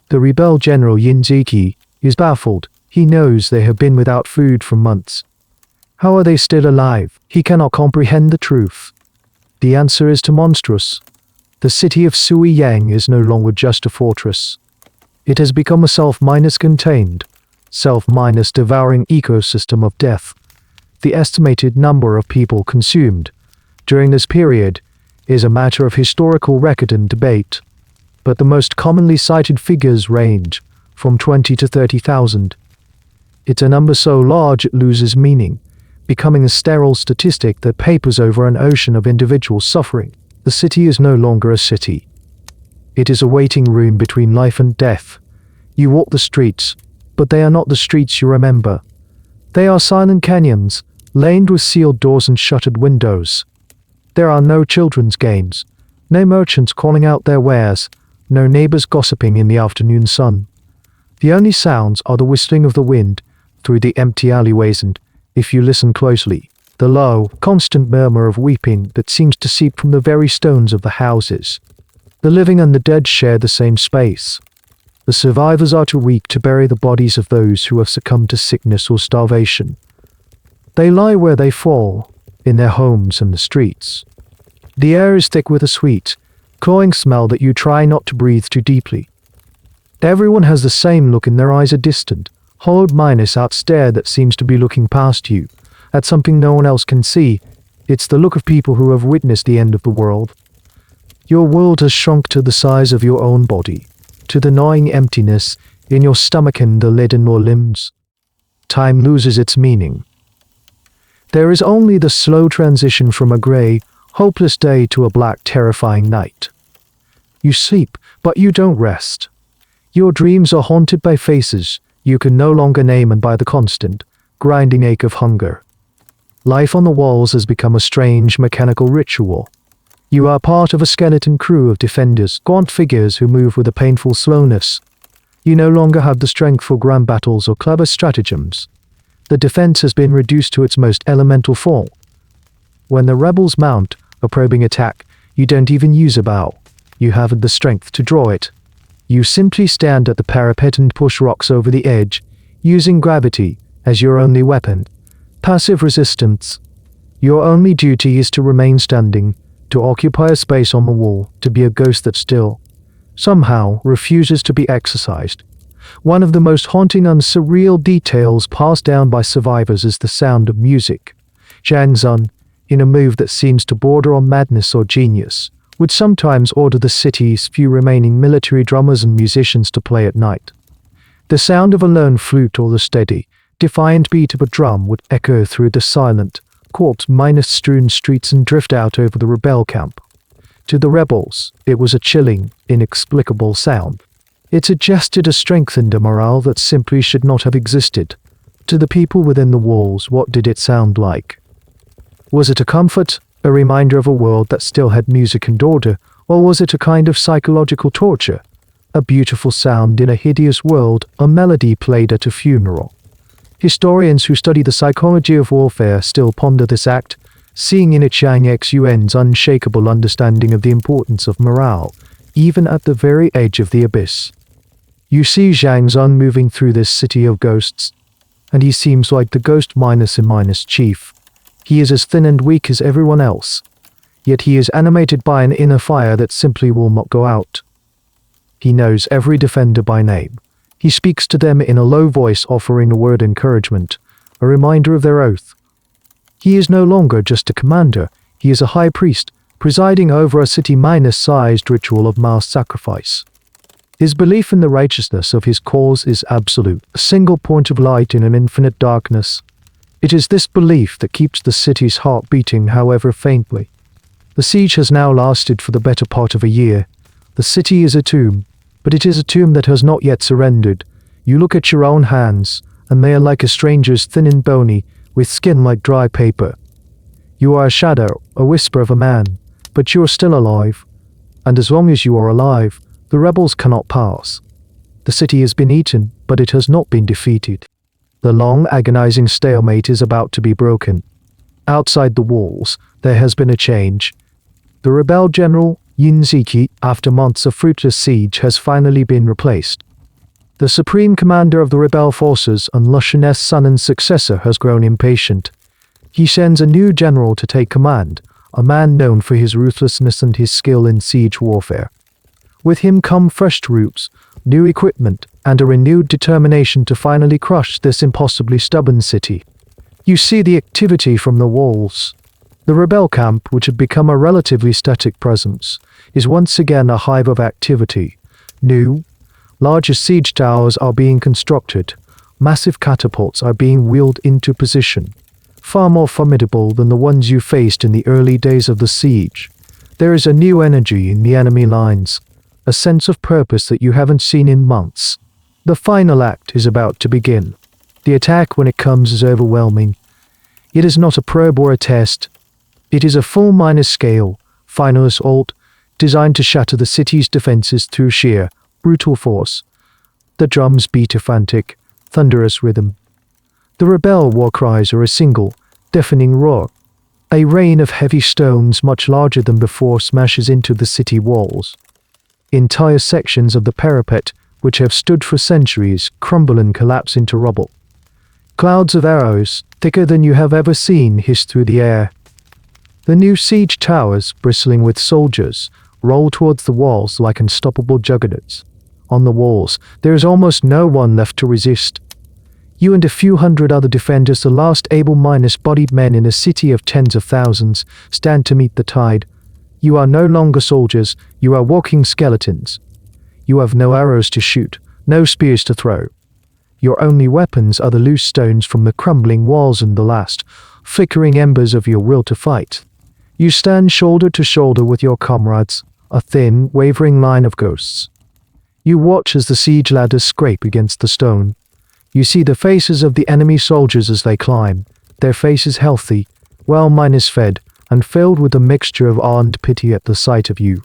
The rebel general Yin Ziki is baffled. He knows they have been without food for months. How are they still alive? He cannot comprehend the truth. The answer is too monstrous. The city of Suiyang is no longer just a fortress. It has become a self-contained, self-devouring ecosystem of death. The estimated number of people consumed during this period is a matter of historical record and debate, but the most commonly cited figures range from 20 to 30,000. It's a number so large it loses meaning, becoming a sterile statistic that papers over an ocean of individual suffering. The city is no longer a city. It is a waiting room between life and death. You walk the streets, but they are not the streets you remember. They are silent canyons, laned with sealed doors and shuttered windows. There are no children's games, no merchants calling out their wares, no neighbors gossiping in the afternoon sun. The only sounds are the whistling of the wind through the empty alleyways and, if you listen closely, the low, constant murmur of weeping that seems to seep from the very stones of the houses. The living and the dead share the same space. The survivors are too weak to bury the bodies of those who have succumbed to sickness or starvation. They lie where they fall, in their homes and the streets. The air is thick with a sweet, cloying smell that you try not to breathe too deeply. Everyone has the same look and their eyes are distant, hollowed minus-out stare that seems to be looking past you, at something no one else can see. It's the look of people who have witnessed the end of the world. Your world has shrunk to the size of your own body, to the gnawing emptiness in your stomach and the lead in your limbs. Time loses its meaning. There is only the slow transition from a grey, hopeless day to a black, terrifying night. You sleep, but you don't rest. Your dreams are haunted by faces you can no longer name and by the constant, grinding ache of hunger. Life on the walls has become a strange, mechanical ritual. You are part of a skeleton crew of defenders, gaunt figures who move with a painful slowness. You no longer have the strength for grand battles or clever stratagems. The defense has been reduced to its most elemental form. When the rebels mount a probing attack, you don't even use a bow. You haven't the strength to draw it. You simply stand at the parapet and push rocks over the edge, using gravity as your only weapon. Passive resistance. Your only duty is to remain standing, to occupy a space on the wall, to be a ghost that still, somehow, refuses to be exorcised. One of the most haunting and surreal details passed down by survivors is the sound of music. Zhang Xun, in a move that seems to border on madness or genius, would sometimes order the city's few remaining military drummers and musicians to play at night. The sound of a lone flute or the steady, defiant beat of a drum would echo through the silent, corpse-strewn streets and drift out over the rebel camp. To the rebels, it was a chilling, inexplicable sound. It suggested a strength and a morale that simply should not have existed. To the people within the walls, what did it sound like? Was it a comfort, a reminder of a world that still had music and order, or was it a kind of psychological torture? A beautiful sound in a hideous world, a melody played at a funeral. Historians who study the psychology of warfare still ponder this act, seeing in it Zhang Xun's unshakable understanding of the importance of morale, even at the very edge of the abyss. You see Zhang Xun moving through this city of ghosts, and he seems like the ghost minus and minus chief. He is as thin and weak as everyone else, yet he is animated by an inner fire that simply will not go out. He knows every defender by name. He speaks to them in a low voice, offering a word of encouragement, a reminder of their oath. He is no longer just a commander, he is a high priest, presiding over a city-sized ritual of mass sacrifice. His belief in the righteousness of his cause is absolute, a single point of light in an infinite darkness. It is this belief that keeps the city's heart beating, however faintly. The siege has now lasted for the better part of a year. The city is a tomb, but it is a tomb that has not yet surrendered. You look at your own hands, and they are like a stranger's, thin and bony, with skin like dry paper. You are a shadow, a whisper of a man, but you are still alive. And as long as you are alive, the rebels cannot pass. The city has been eaten, but it has not been defeated. The long, agonizing stalemate is about to be broken. Outside the walls, there has been a change. The rebel general, Yin Ziki, after months of fruitless siege, has finally been replaced. The supreme commander of the rebel forces, An Lushan's son and successor, has grown impatient. He sends a new general to take command, a man known for his ruthlessness and his skill in siege warfare. With him come fresh troops, new equipment, and a renewed determination to finally crush this impossibly stubborn city. You see the activity from the walls. The rebel camp, which had become a relatively static presence, is once again a hive of activity. New, larger siege towers are being constructed. Massive catapults are being wheeled into position, far more formidable than the ones you faced in the early days of the siege. There is a new energy in the enemy lines, a sense of purpose that you haven't seen in months. The final act is about to begin. The attack, when it comes, is overwhelming. It is not a probe or a test. It is a full minor-scale, final assault, designed to shatter the city's defenses through sheer, brutal force. The drums beat a frantic, thunderous rhythm. The rebel war cries are a single, deafening roar. A rain of heavy stones much larger than before smashes into the city walls. Entire sections of the parapet, which have stood for centuries, crumble and collapse into rubble. Clouds of arrows, thicker than you have ever seen, hiss through the air. The new siege towers, bristling with soldiers, roll towards the walls like unstoppable juggernauts. On the walls, there is almost no one left to resist. You and a few hundred other defenders, the last able-bodied men in a city of tens of thousands, stand to meet the tide. You are no longer soldiers, you are walking skeletons. You have no arrows to shoot, no spears to throw. Your only weapons are the loose stones from the crumbling walls and the last, flickering embers of your will to fight. You stand shoulder to shoulder with your comrades, a thin, wavering line of ghosts. You watch as the siege ladders scrape against the stone. You see the faces of the enemy soldiers as they climb, their faces healthy, fed, and filled with a mixture of awe and pity at the sight of you.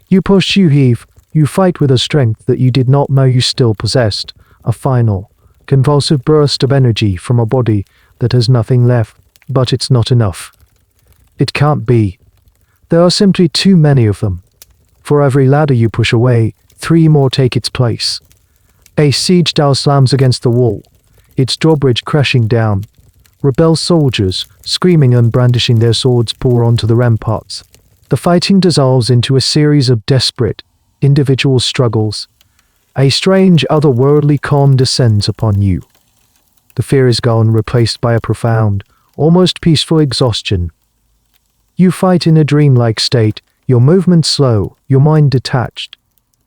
You push, you heave, you fight with a strength that you did not know you still possessed, a final, convulsive burst of energy from a body that has nothing left, but it's not enough. It can't be. There are simply too many of them. For every ladder you push away, 3 more take its place. A siege tower slams against the wall, its drawbridge crashing down. Rebel soldiers, screaming and brandishing their swords, pour onto the ramparts. The fighting dissolves into a series of desperate, individual struggles. A strange, otherworldly calm descends upon you. The fear is gone, replaced by a profound, almost peaceful exhaustion. You fight in a dreamlike state, your movements slow, your mind detached.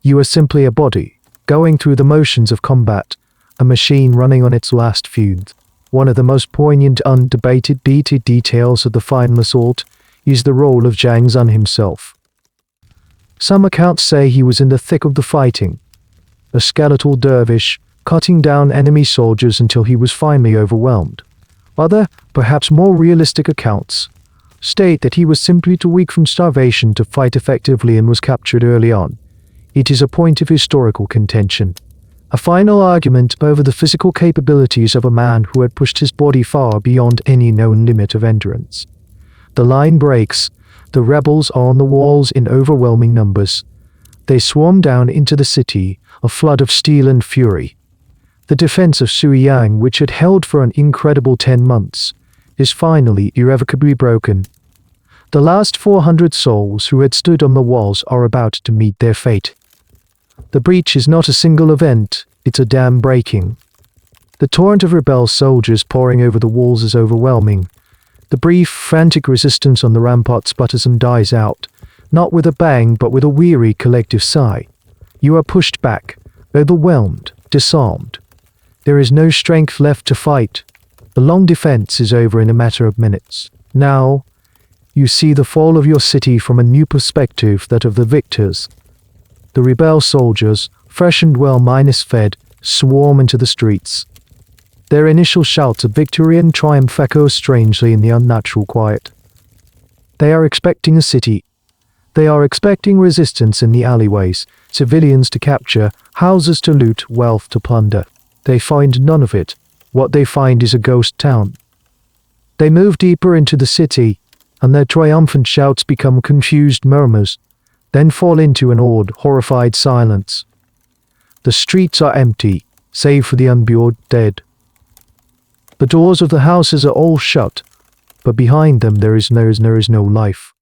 You are simply a body, going through the motions of combat, a machine running on its last fumes. One of the most poignant, undebated details of the final assault is the role of Zhang Xun himself. Some accounts say he was in the thick of the fighting, a skeletal dervish, cutting down enemy soldiers until he was finally overwhelmed. Other, perhaps more realistic accounts state that he was simply too weak from starvation to fight effectively and was captured early on. It is a point of historical contention, a final argument over the physical capabilities of a man who had pushed his body far beyond any known limit of endurance. The line breaks. The rebels are on the walls in overwhelming numbers. They swarm down into the city, a flood of steel and fury. The defense of Suiyang, which had held for an incredible 10 months, is finally irrevocably broken. The last 400 souls who had stood on the walls are about to meet their fate. The breach is not a single event, it's a dam breaking. The torrent of rebel soldiers pouring over the walls is overwhelming. The brief, frantic resistance on the ramparts sputters and dies out, not with a bang but with a weary collective sigh. You are pushed back, overwhelmed, disarmed. There is no strength left to fight. The long defense is over in a matter of minutes. Now, you see the fall of your city from a new perspective, that of the victors. The rebel soldiers, fresh and well fed, swarm into the streets. Their initial shouts of victory and triumph echo strangely in the unnatural quiet. They are expecting a city. They are expecting resistance in the alleyways, civilians to capture, houses to loot, wealth to plunder. They find none of it. What they find is a ghost town. They move deeper into the city, and their triumphant shouts become confused murmurs, then fall into an awed, horrified silence. The streets are empty, save for the unburied dead. The doors of the houses are all shut, but behind them there is no life.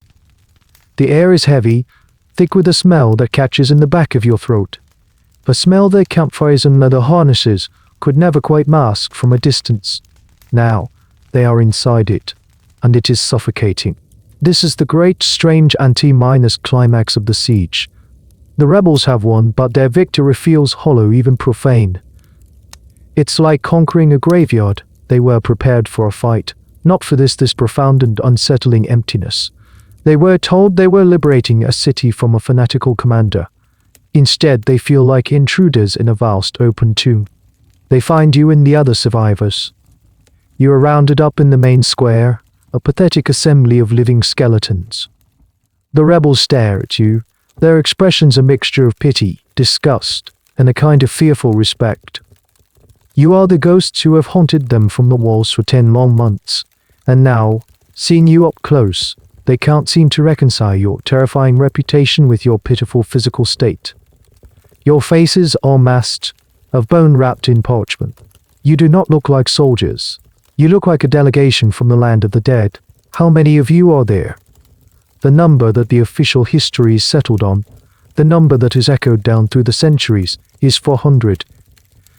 The air is heavy, thick with a smell that catches in the back of your throat. A smell that campfires and leather harnesses could never quite mask from a distance. Now, they are inside it, and it is suffocating. This is the great, strange anti-minus climax of the siege. The rebels have won, but their victory feels hollow, even profane. It's like conquering a graveyard. They were prepared for a fight, not for this profound and unsettling emptiness. They were told they were liberating a city from a fanatical commander. Instead, they feel like intruders in a vast open tomb. They find you and the other survivors. You are rounded up in the main square, a pathetic assembly of living skeletons. The rebels stare at you, their expressions a mixture of pity, disgust, and a kind of fearful respect. You are the ghosts who have haunted them from the walls for 10 long months, and now, seeing you up close, they can't seem to reconcile your terrifying reputation with your pitiful physical state. Your faces are masked, of bone wrapped in parchment. You do not look like soldiers. You look like a delegation from the land of the dead. How many of you are there? The number that the official history is settled on, the number that has echoed down through the centuries, is 400.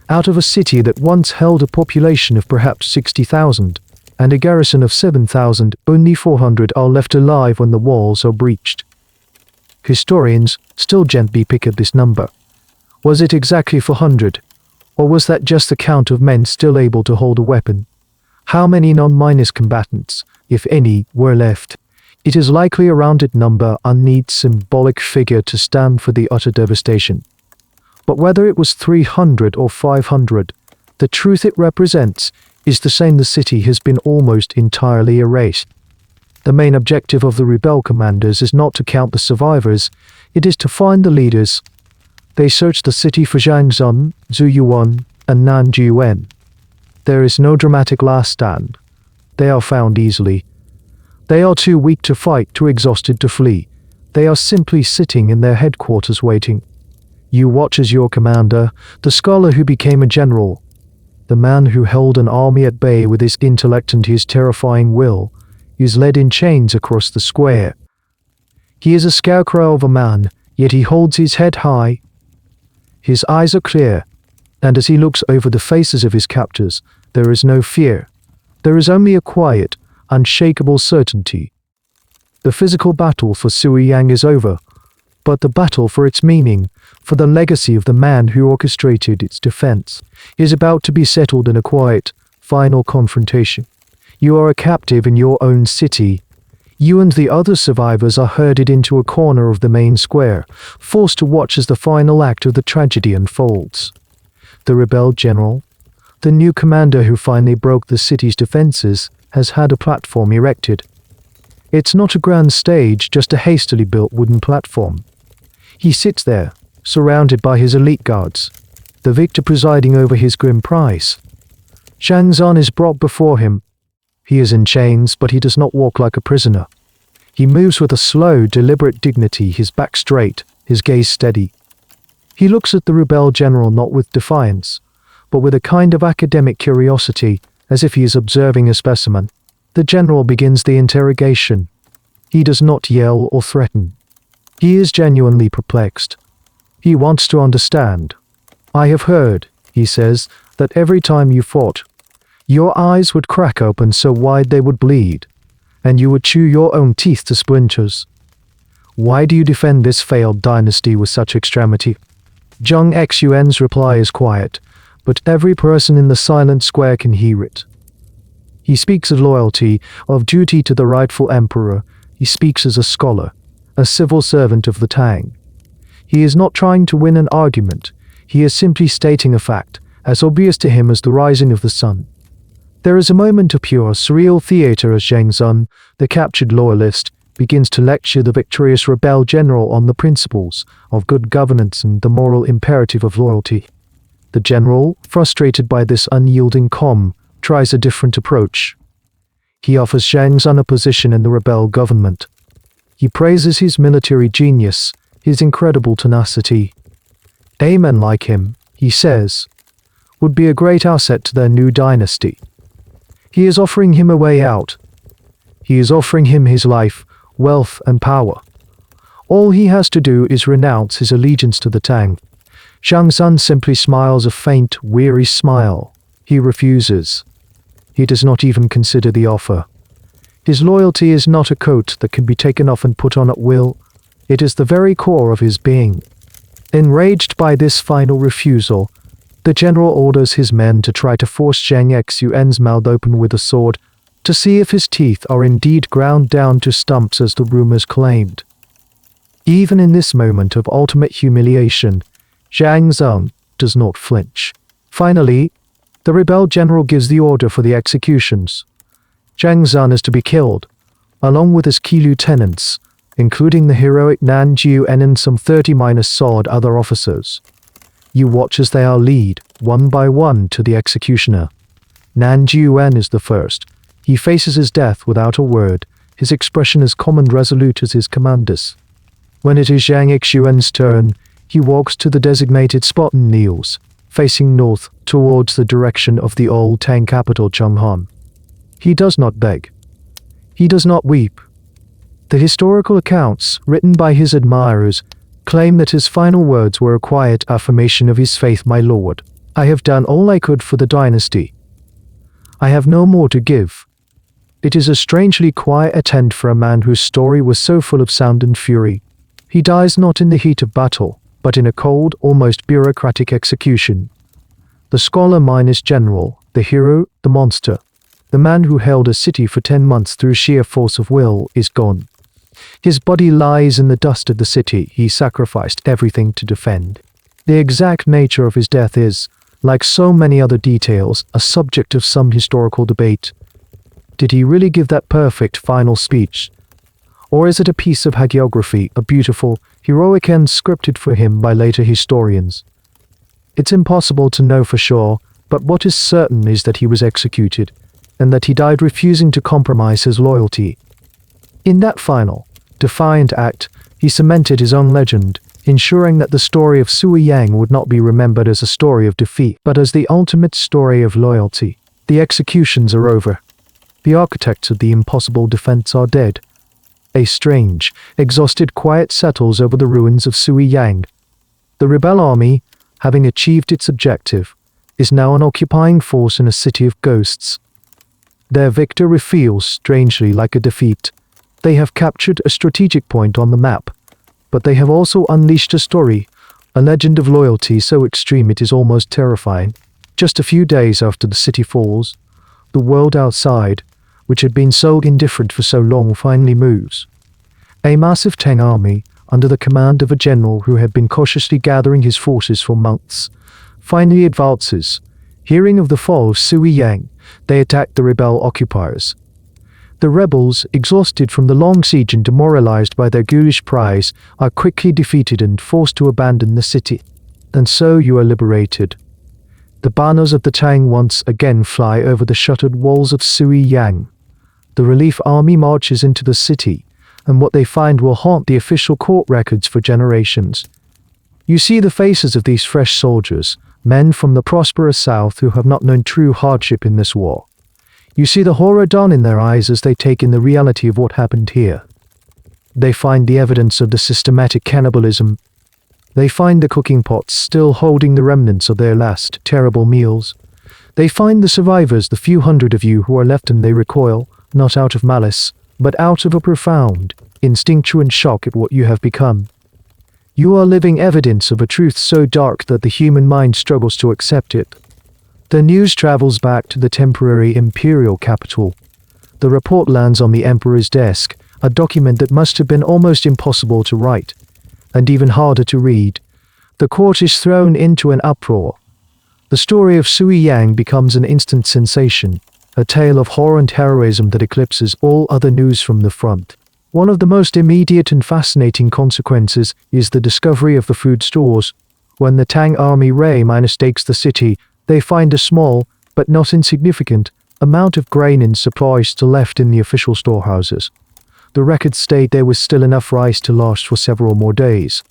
Out of a city that once held a population of perhaps 60,000, and a garrison of 7,000, only 400 are left alive when the walls are breached. Historians still gently pick at this number. Was it exactly 400? Or was that just the count of men still able to hold a weapon? How many non-minus combatants, if any, were left? It is likely a rounded number, a neat symbolic figure to stand for the utter devastation. But whether it was 300 or 500, the truth it represents is the same: the city has been almost entirely erased. The main objective of the rebel commanders is not to count the survivors, it is to find the leaders. They search the city for Zhang Xun, Zhu Yuan, and Nan Juwen. There is no dramatic last stand. They are found easily. They are too weak to fight, too exhausted to flee. They are simply sitting in their headquarters waiting. You watch as your commander, the scholar who became a general, the man who held an army at bay with his intellect and his terrifying will, is led in chains across the square. He is a scarecrow of a man, yet he holds his head high. His eyes are clear, and as he looks over the faces of his captors, there is no fear. There is only a quiet, unshakable certainty. The physical battle for Suiyang is over, but the battle for its meaning, for the legacy of the man who orchestrated its defense, is about to be settled in a quiet, final confrontation. You are a captive in your own city. You and the other survivors are herded into a corner of the main square, forced to watch as the final act of the tragedy unfolds. The rebel general, the new commander who finally broke the city's defenses, has had a platform erected. It's not a grand stage, just a hastily built wooden platform. He sits there, surrounded by his elite guards, the victor presiding over his grim prize. Zhang Xun is brought before him. He is in chains, but he does not walk like a prisoner. He moves with a slow, deliberate dignity, his back straight, his gaze steady. He looks at the rebel general not with defiance, but with a kind of academic curiosity, as if he is observing a specimen. The general begins the interrogation. He does not yell or threaten. He is genuinely perplexed. He wants to understand. "I have heard," he says, "that every time you fought, your eyes would crack open so wide they would bleed, and you would chew your own teeth to splinters. Why do you defend this failed dynasty with such extremity?" Zhang Xun's reply is quiet, but every person in the silent square can hear it. He speaks of loyalty, of duty to the rightful emperor. He speaks as a scholar, a civil servant of the Tang. He is not trying to win an argument. He is simply stating a fact, as obvious to him as the rising of the sun. There is a moment of pure, surreal theater as Zhang Xun, the captured loyalist, begins to lecture the victorious rebel general on the principles of good governance and the moral imperative of loyalty. The general, frustrated by this unyielding calm, tries a different approach. He offers Zhang Xun a position in the rebel government. He praises his military genius, his incredible tenacity. "A man like him," he says, "would be a great asset to their new dynasty." He is offering him a way out. He is offering him his life, wealth, and power. All he has to do is renounce his allegiance to the Tang. Zhang Xun simply smiles a faint, weary smile. He refuses. He does not even consider the offer. His loyalty is not a coat that can be taken off and put on at will. It is the very core of his being. Enraged by this final refusal, the general orders his men to try to force Zhang Xun's mouth open with a sword, to see if his teeth are indeed ground down to stumps as the rumors claimed. Even in this moment of ultimate humiliation, Zhang Xun does not flinch. Finally, the rebel general gives the order for the executions. Zhang Xun is to be killed, along with his key lieutenants, including the heroic Nan Xun and some 30-odd other officers. You watch as they are led, one by one, to the executioner. Nan Xun is the first. He faces his death without a word, his expression as calm and resolute as his commander's. When it is Zhang Xun's turn, he walks to the designated spot and kneels, facing north towards the direction of the old Tang capital Chenghan. He does not beg. He does not weep. The historical accounts, written by his admirers, claim that his final words were a quiet affirmation of his faith. "My lord, I have done all I could for the dynasty. I have no more to give." It is a strangely quiet end for a man whose story was so full of sound and fury. He dies not in the heat of battle, but in a cold, almost bureaucratic execution. The scholar minus general, the hero, the monster, the man who held a city for 10 months through sheer force of will, is gone. His body lies in the dust of the city he sacrificed everything to defend. The exact nature of his death is, like so many other details, a subject of some historical debate. Did he really give that perfect final speech? Or is it a piece of hagiography, a beautiful, heroic end scripted for him by later historians? It's impossible to know for sure, but what is certain is that he was executed, and that he died refusing to compromise his loyalty. In that final, defiant act, he cemented his own legend, ensuring that the story of Suiyang would not be remembered as a story of defeat, but as the ultimate story of loyalty. The executions are over. The architects of the impossible defense are dead. A strange, exhausted quiet settles over the ruins of Suiyang. The rebel army, having achieved its objective, is now an occupying force in a city of ghosts. Their victory feels strangely like a defeat. They have captured a strategic point on the map, but they have also unleashed a story, a legend of loyalty so extreme it is almost terrifying. Just a few days after the city falls, the world outside, which had been so indifferent for so long, finally moves. A massive Tang army, under the command of a general who had been cautiously gathering his forces for months, finally advances. Hearing of the fall of Suiyang, they attacked the rebel occupiers. The rebels, exhausted from the long siege and demoralized by their ghoulish prize, are quickly defeated and forced to abandon the city. And so you are liberated. The banners of the Tang once again fly over the shuttered walls of Suiyang. The relief army marches into the city, and what they find will haunt the official court records for generations. You see the faces of these fresh soldiers, men from the prosperous south who have not known true hardship in this war. You see the horror dawn in their eyes as they take in the reality of what happened here. They find the evidence of the systematic cannibalism. They find the cooking pots still holding the remnants of their last terrible meals. They find the survivors, the few hundred of you who are left, and they recoil, not out of malice, but out of a profound, instinctual shock at what you have become. You are living evidence of a truth so dark that the human mind struggles to accept it. The news travels back to the temporary imperial capital. The report lands on the emperor's desk, a document that must have been almost impossible to write, and even harder to read. The court is thrown into an uproar. The story of Suiyang becomes an instant sensation, a tale of horror and heroism that eclipses all other news from the front. One of the most immediate and fascinating consequences is the discovery of the food stores. When the Tang army takes the city, they find a small, but not insignificant, amount of grain and supplies still left in the official storehouses. The records state there was still enough rice to last for several more days.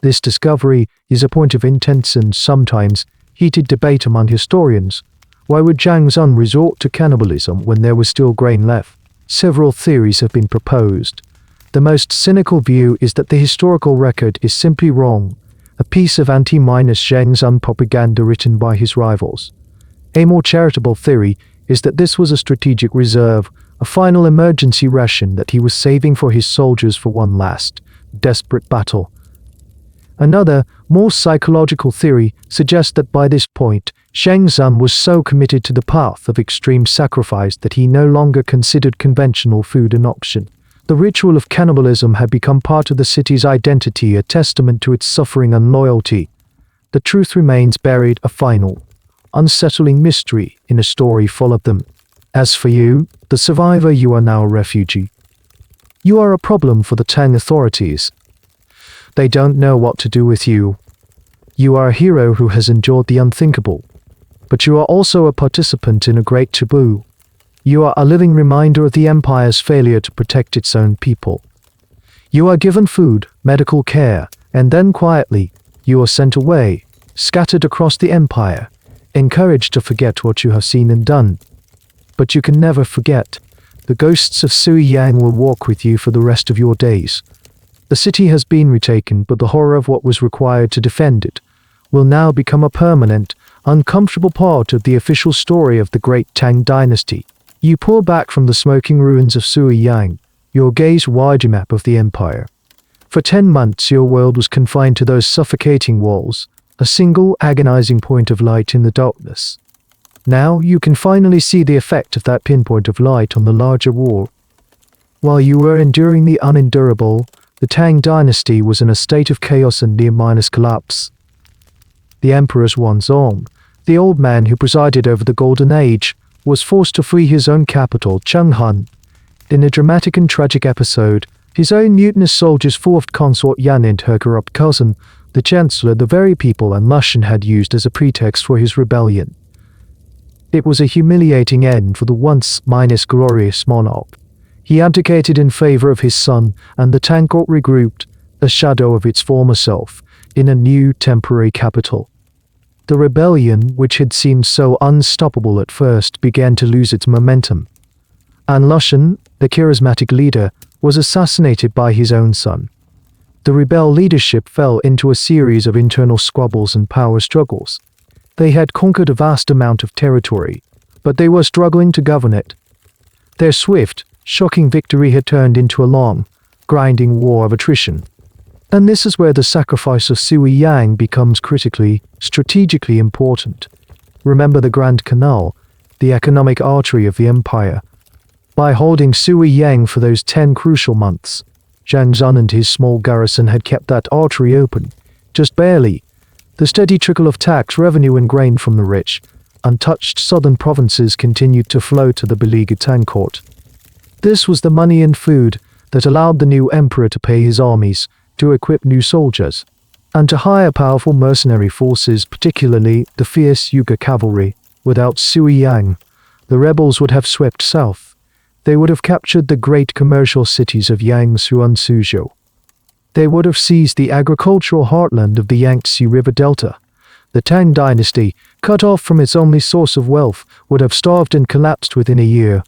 This discovery is a point of intense and sometimes heated debate among historians. Why would Zhang Xun resort to cannibalism when there was still grain left? Several theories have been proposed. The most cynical view is that the historical record is simply wrong, a piece of anti-Zhang Xun propaganda written by his rivals. A more charitable theory is that this was a strategic reserve, a final emergency ration that he was saving for his soldiers for one last, desperate battle. Another, more psychological theory suggests that by this point, Zhang Xun was so committed to the path of extreme sacrifice that he no longer considered conventional food an option. The ritual of cannibalism had become part of the city's identity, a testament to its suffering and loyalty. The truth remains buried, a final, unsettling mystery in a story full of them. As for you, the survivor, you are now a refugee. You are a problem for the Tang authorities. They don't know what to do with you. You are a hero who has endured the unthinkable, but you are also a participant in a great taboo. You are a living reminder of the empire's failure to protect its own people. You are given food, medical care, and then quietly, you are sent away, scattered across the empire, encouraged to forget what you have seen and done. But you can never forget. The ghosts of Suiyang will walk with you for the rest of your days. The city has been retaken, but the horror of what was required to defend it will now become a permanent, uncomfortable part of the official story of the great Tang Dynasty. You pull back from the smoking ruins of Suiyang, your gaze wide a map of the empire. For 10 months your world was confined to those suffocating walls, a single agonizing point of light in the darkness. Now you can finally see the effect of that pinpoint of light on the larger war. While you were enduring the unendurable, the Tang Dynasty was in a state of chaos and near collapse. The Emperor's Wanzong, the old man who presided over the Golden Age, was forced to flee his own capital, Chenghan. In a dramatic and tragic episode, his own mutinous soldiers forced consort Yan and her corrupt cousin, the Chancellor, the very people An Lushan had used as a pretext for his rebellion. It was a humiliating end for the once glorious monarch. He abdicated in favor of his son, and the Tang court regrouped, a shadow of its former self, in a new temporary capital. The rebellion, which had seemed so unstoppable at first, began to lose its momentum. An Lushan, the charismatic leader, was assassinated by his own son. The rebel leadership fell into a series of internal squabbles and power struggles. They had conquered a vast amount of territory, but they were struggling to govern it. Their swift, shocking victory had turned into a long, grinding war of attrition. And this is where the sacrifice of Suiyang becomes critically, strategically important. Remember the Grand Canal, the economic artery of the empire. By holding Suiyang for those 10 crucial months, Zhang Xun and his small garrison had kept that artery open, just barely. The steady trickle of tax revenue and grain from the rich, untouched southern provinces continued to flow to the beleaguered Tang court. This was the money and food that allowed the new emperor to pay his armies, to equip new soldiers, and to hire powerful mercenary forces, particularly the fierce Yuga cavalry. Without Suiyang, the rebels would have swept south. They would have captured the great commercial cities of Yangzhou and Suzhou. They would have seized the agricultural heartland of the Yangtze River Delta. The Tang Dynasty, cut off from its only source of wealth, would have starved and collapsed within a year.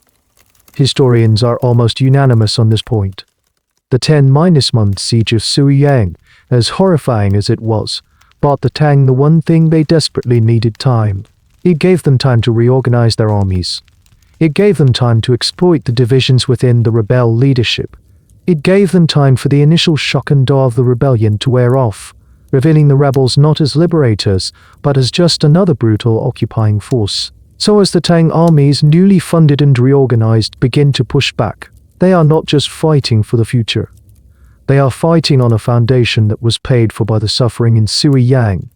Historians are almost unanimous on this point. The 10-month siege of Suiyang, as horrifying as it was, brought the Tang the one thing they desperately needed: time. It gave them time to reorganize their armies. It gave them time to exploit the divisions within the rebel leadership. It gave them time for the initial shock and awe of the rebellion to wear off, revealing the rebels not as liberators, but as just another brutal occupying force. So as the Tang armies, newly funded and reorganized, begin to push back, they are not just fighting for the future. They are fighting on a foundation that was paid for by the suffering in Suiyang.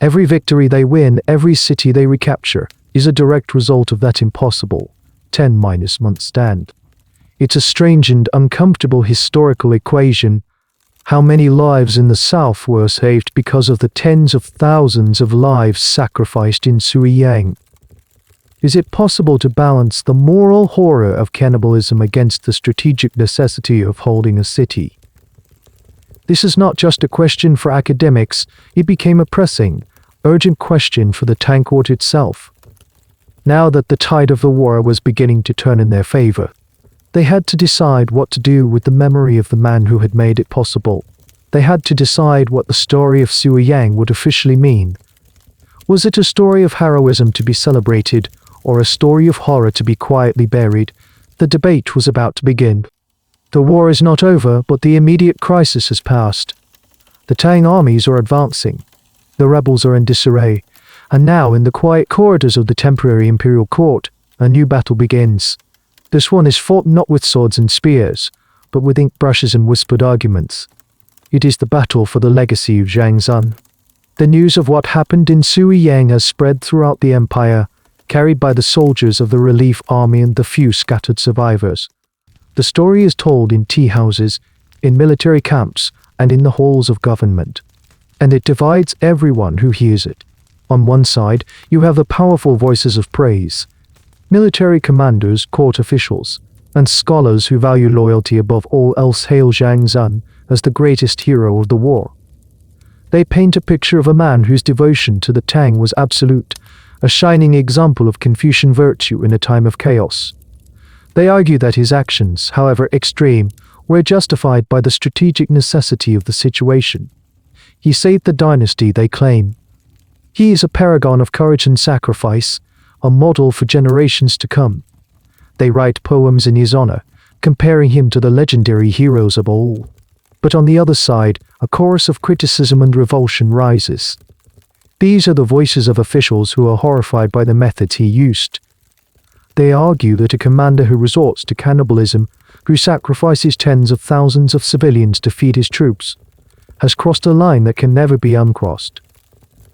Every victory they win, every city they recapture, is a direct result of that impossible 10-month stand. It's a strange and uncomfortable historical equation. How many lives in the south were saved because of the tens of thousands of lives sacrificed in Suiyang? Is it possible to balance the moral horror of cannibalism against the strategic necessity of holding a city? This is not just a question for academics, it became a pressing, urgent question for the Tang court itself. Now that the tide of the war was beginning to turn in their favor, they had to decide what to do with the memory of the man who had made it possible. They had to decide what the story of Suiyang would officially mean. Was it a story of heroism to be celebrated, or a story of horror to be quietly buried? The debate was about to begin. The war is not over, but the immediate crisis has passed. The Tang armies are advancing. The rebels are in disarray. And now, in the quiet corridors of the temporary imperial court, a new battle begins. This one is fought not with swords and spears, but with ink brushes and whispered arguments. It is the battle for the legacy of Zhang Xun. The news of what happened in Suiyang has spread throughout the empire, carried by the soldiers of the relief army and the few scattered survivors. The story is told in tea houses, in military camps, and in the halls of government. And it divides everyone who hears it. On one side, you have the powerful voices of praise, military commanders, court officials, and scholars who value loyalty above all else hail Zhang Xun as the greatest hero of the war. They paint a picture of a man whose devotion to the Tang was absolute, a shining example of Confucian virtue in a time of chaos. They argue that his actions, however extreme, were justified by the strategic necessity of the situation. He saved the dynasty, they claim. He is a paragon of courage and sacrifice, a model for generations to come. They write poems in his honor, comparing him to the legendary heroes of old. But on the other side, a chorus of criticism and revulsion rises. These are the voices of officials who are horrified by the methods he used. They argue that a commander who resorts to cannibalism, who sacrifices tens of thousands of civilians to feed his troops, has crossed a line that can never be uncrossed.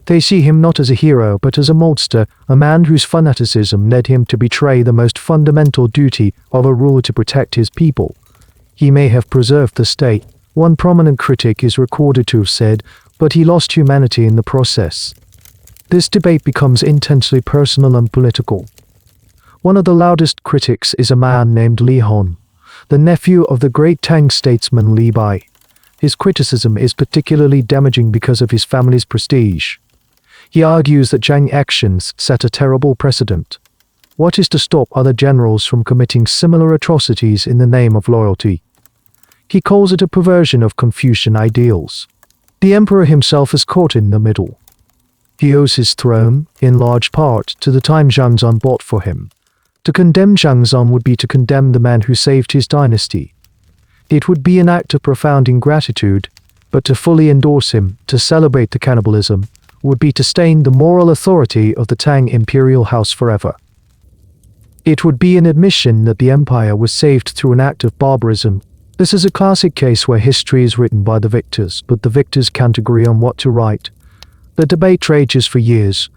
They see him not as a hero but as a monster, a man whose fanaticism led him to betray the most fundamental duty of a ruler to protect his people. He may have preserved the state, one prominent critic is recorded to have said, but he lost humanity in the process. This debate becomes intensely personal and political. One of the loudest critics is a man named Li Hon, the nephew of the great Tang statesman Li Bai. His criticism is particularly damaging because of his family's prestige. He argues that Zhang's actions set a terrible precedent. What is to stop other generals from committing similar atrocities in the name of loyalty? He calls it a perversion of Confucian ideals. The emperor himself is caught in the middle. He owes his throne, in large part, to the time Zhang Xun bought for him. To condemn Zhang Xun would be to condemn the man who saved his dynasty. It would be an act of profound ingratitude, but to fully endorse him, to celebrate the cannibalism, would be to stain the moral authority of the Tang imperial house forever. It would be an admission that the empire was saved through an act of barbarism. This is a classic case where history is written by the victors, but the victors can't agree on what to write. The debate rages for years.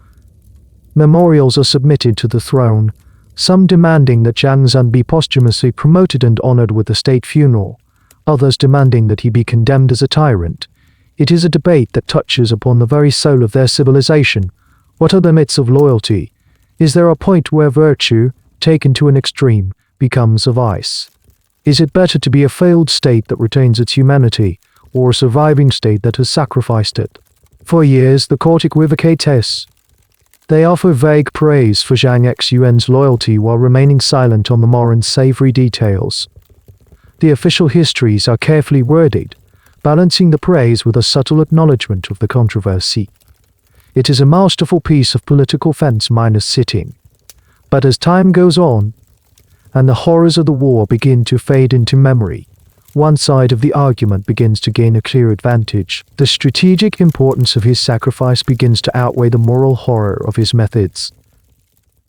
Memorials are submitted to the throne, some demanding that Zhang Xun be posthumously promoted and honored with a state funeral, others demanding that he be condemned as a tyrant. It is a debate that touches upon the very soul of their civilization. What are the limits of loyalty? Is there a point where virtue, taken to an extreme, becomes a vice? Is it better to be a failed state that retains its humanity, or a surviving state that has sacrificed it? For years, the court equivocates. They offer vague praise for Zhang Xun's loyalty while remaining silent on the more unsavory details. The official histories are carefully worded, balancing the praise with a subtle acknowledgement of the controversy. It is a masterful piece of political fence-sitting. But as time goes on, and the horrors of the war begin to fade into memory, one side of the argument begins to gain a clear advantage. The strategic importance of his sacrifice begins to outweigh the moral horror of his methods.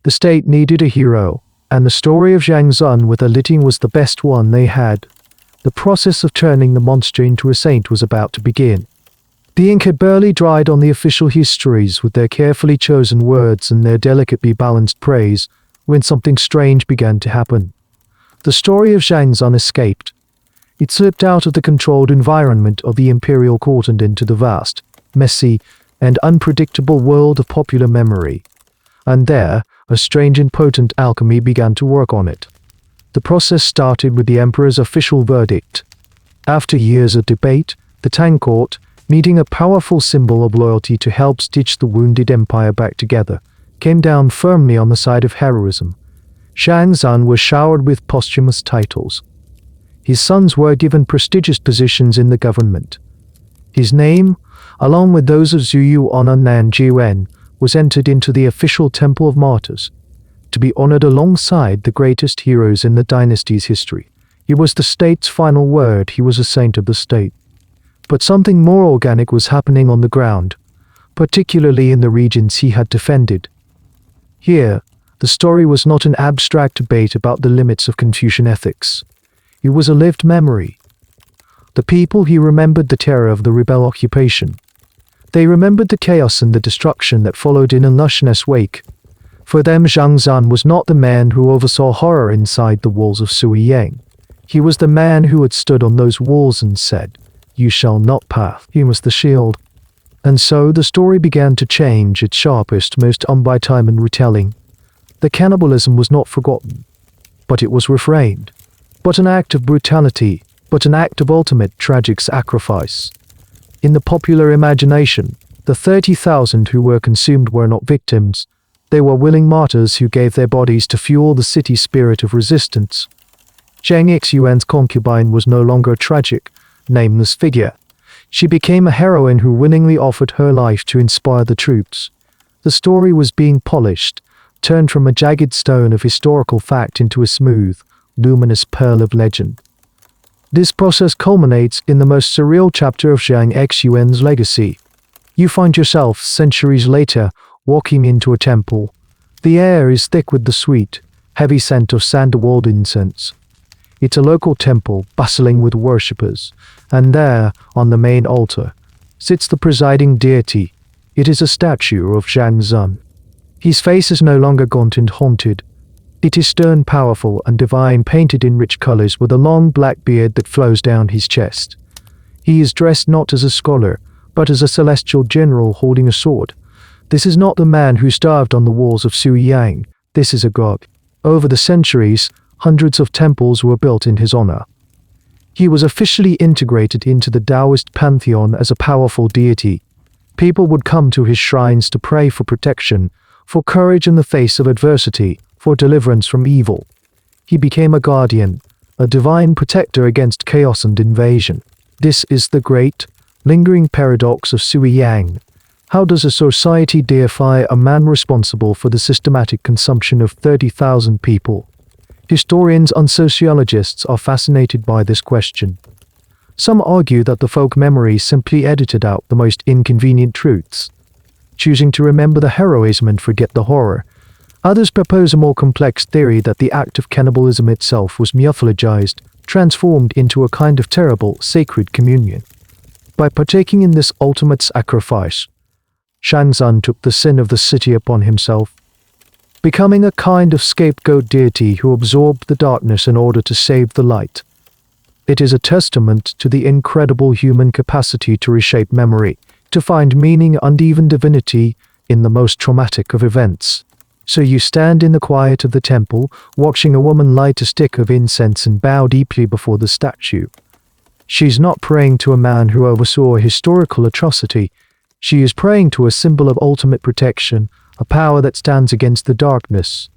The state needed a hero, and the story of Zhang Xun with a Liting was the best one they had. The process of turning the monster into a saint was about to begin. The ink had barely dried on the official histories with their carefully chosen words and their delicately balanced praise, when something strange began to happen. The story of Zhang Xun escaped. It slipped out of the controlled environment of the imperial court and into the vast, messy, and unpredictable world of popular memory. And there, a strange and potent alchemy began to work on it. The process started with the emperor's official verdict. After years of debate, the Tang court, needing a powerful symbol of loyalty to help stitch the wounded empire back together, came down firmly on the side of heroism. Zhang Xun was showered with posthumous titles. His sons were given prestigious positions in the government. His name, along with those of Suiyang and An Lushan, was entered into the official Temple of Martyrs, to be honored alongside the greatest heroes in the dynasty's history. He was the state's final word. He was a saint of the state. But something more organic was happening on the ground, particularly in the regions he had defended. Here, the story was not an abstract debate about the limits of Confucian ethics. It was a lived memory. The people he remembered the terror of the rebel occupation. They remembered the chaos and the destruction that followed in An Lushan's wake. For them, Zhang Xun was not the man who oversaw horror inside the walls of Suiyang. He was the man who had stood on those walls and said, "You shall not pass." He was the shield. And so the story began to change its sharpest, most by time and retelling. The cannibalism was not forgotten, but it was refrained. But an act of brutality, but an act of ultimate tragic sacrifice. In the popular imagination, the 30,000 who were consumed were not victims. They were willing martyrs who gave their bodies to fuel the city's spirit of resistance. Zhang Xun's concubine was no longer a tragic, nameless figure. She became a heroine who willingly offered her life to inspire the troops. The story was being polished, turned from a jagged stone of historical fact into a smooth, luminous pearl of legend. This process culminates in the most surreal chapter of Zhang Xun's legacy. You find yourself, centuries later, walking into a temple. The air is thick with the sweet, heavy scent of sandalwood incense. It's a local temple, bustling with worshippers, and there, on the main altar, sits the presiding deity. It is a statue of Zhang Xun. His face is no longer gaunt and haunted. It is stern, powerful, and divine, painted in rich colors with a long black beard that flows down his chest. He is dressed not as a scholar, but as a celestial general holding a sword. This is not the man who starved on the walls of Suiyang. This is a god. Over the centuries, hundreds of temples were built in his honor. He was officially integrated into the Taoist pantheon as a powerful deity. People would come to his shrines to pray for protection, for courage in the face of adversity, for deliverance from evil. He became a guardian, a divine protector against chaos and invasion. This is the great, lingering paradox of Suiyang. How does a society deify a man responsible for the systematic consumption of 30,000 people? Historians and sociologists are fascinated by this question. Some argue that the folk memory simply edited out the most inconvenient truths, choosing to remember the heroism and forget the horror. Others propose a more complex theory that the act of cannibalism itself was mythologized, transformed into a kind of terrible, sacred communion. By partaking in this ultimate sacrifice, Zhang Xun took the sin of the city upon himself, becoming a kind of scapegoat deity who absorbed the darkness in order to save the light. It is a testament to the incredible human capacity to reshape memory, to find meaning and even divinity in the most traumatic of events. So you stand in the quiet of the temple, watching a woman light a stick of incense and bow deeply before the statue. She's not praying to a man who oversaw a historical atrocity. She is praying to a symbol of ultimate protection, a power that stands against the darkness.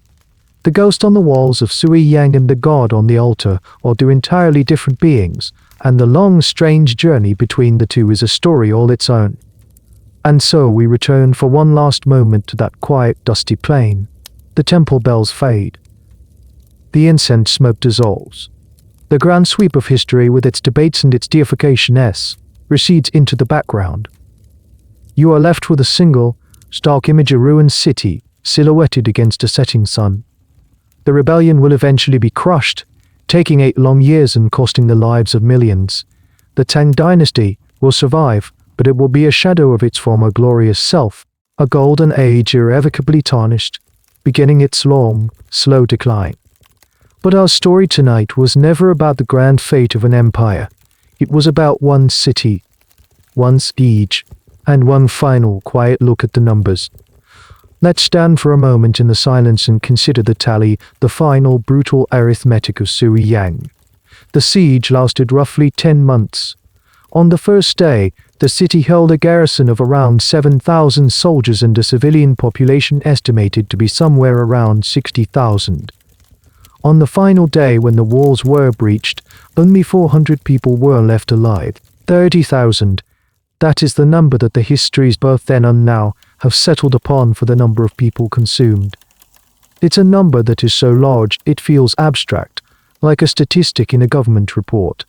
The ghost on the walls of Suiyang and the god on the altar are two entirely different beings, and the long, strange journey between the two is a story all its own. And so we return for one last moment to that quiet, dusty plain. The temple bells fade. The incense smoke dissolves. The grand sweep of history, with its debates and its deification recedes into the background. You are left with a single, stark image, a ruined city, silhouetted against a setting sun. The rebellion will eventually be crushed, taking 8 long years and costing the lives of millions. The Tang Dynasty will survive, but it will be a shadow of its former glorious self, a golden age irrevocably tarnished, beginning its long, slow decline. But our story tonight was never about the grand fate of an empire. It was about one city, one siege, and one final, quiet look at the numbers. Let's stand for a moment in the silence and consider the tally, the final, brutal arithmetic of Suiyang. The siege lasted roughly 10 months. On the first day, the city held a garrison of around 7,000 soldiers and a civilian population estimated to be somewhere around 60,000. On the final day, when the walls were breached, only 400 people were left alive. 30,000. That is the number that the histories both then and now have settled upon for the number of people consumed. It's a number that is so large it feels abstract, like a statistic in a government report.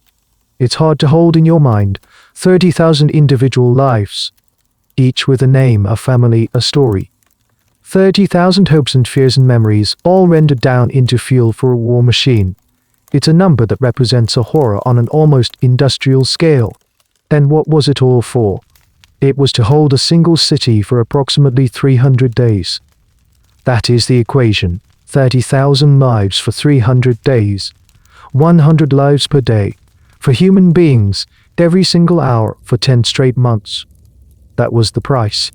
It's hard to hold in your mind. 30,000 individual lives, each with a name, a family, a story. 30,000 hopes and fears and memories, all rendered down into fuel for a war machine. It's a number that represents a horror on an almost industrial scale. Then what was it all for? It was to hold a single city for approximately 300 days. That is the equation. 30,000 lives for 300 days. 100 lives per day. For human beings, every single hour for 10 straight months. That was the price.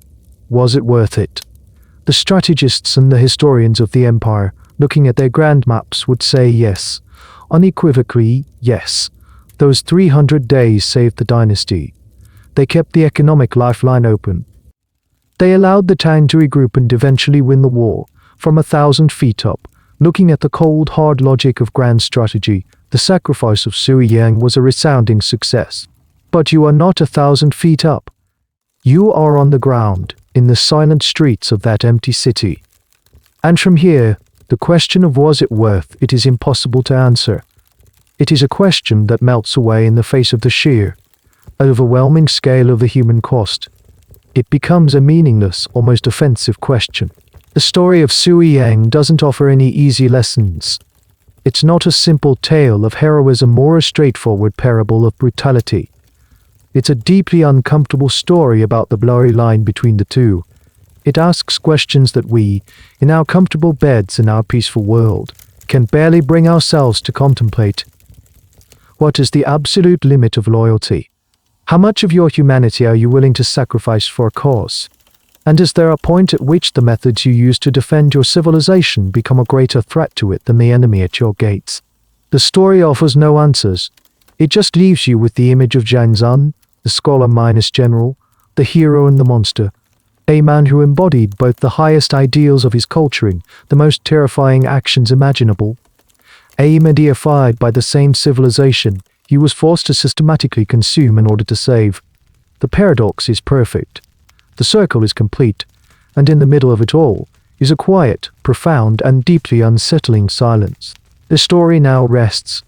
Was it worth it? The strategists and the historians of the empire, looking at their grand maps, would say yes. Unequivocally, yes. Those 300 days saved the dynasty. They kept the economic lifeline open. They allowed the Tang to regroup and eventually win the war. From 1,000 feet up, looking at the cold, hard logic of grand strategy, the sacrifice of Suiyang was a resounding success. But you are not 1,000 feet up. You are on the ground, in the silent streets of that empty city. And from here, the question of was it worth it is impossible to answer. It is a question that melts away in the face of the sheer, overwhelming scale of the human cost. It becomes a meaningless, almost offensive question. The story of Suiyang doesn't offer any easy lessons. It's not a simple tale of heroism or a straightforward parable of brutality. It's a deeply uncomfortable story about the blurry line between the two. It asks questions that we, in our comfortable beds in our peaceful world, can barely bring ourselves to contemplate. What is the absolute limit of loyalty? How much of your humanity are you willing to sacrifice for a cause? And is there a point at which the methods you use to defend your civilization become a greater threat to it than the enemy at your gates? The story offers no answers. It just leaves you with the image of Zhang Xun, the scholar minus general, the hero and the monster, a man who embodied both the highest ideals of his culturing, the most terrifying actions imaginable. Deified by the same civilization he was forced to systematically consume in order to save. The paradox is perfect. The circle is complete, and in the middle of it all is a quiet, profound, and deeply unsettling silence. The story now rests,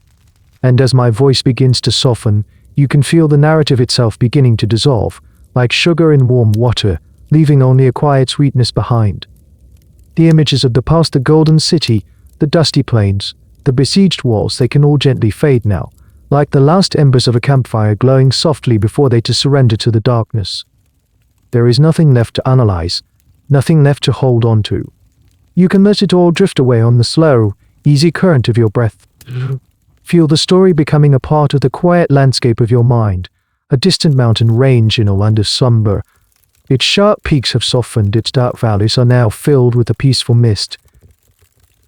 and as my voice begins to soften, you can feel the narrative itself beginning to dissolve, like sugar in warm water, leaving only a quiet sweetness behind. The images of the past, the golden city, the dusty plains, the besieged walls, they can all gently fade now, like the last embers of a campfire glowing softly before they surrender to the darkness. There is nothing left to analyze, nothing left to hold on to. You can let it all drift away on the slow, easy current of your breath. Feel the story becoming a part of the quiet landscape of your mind, a distant mountain range in a land of slumber. Its sharp peaks have softened, its dark valleys are now filled with a peaceful mist.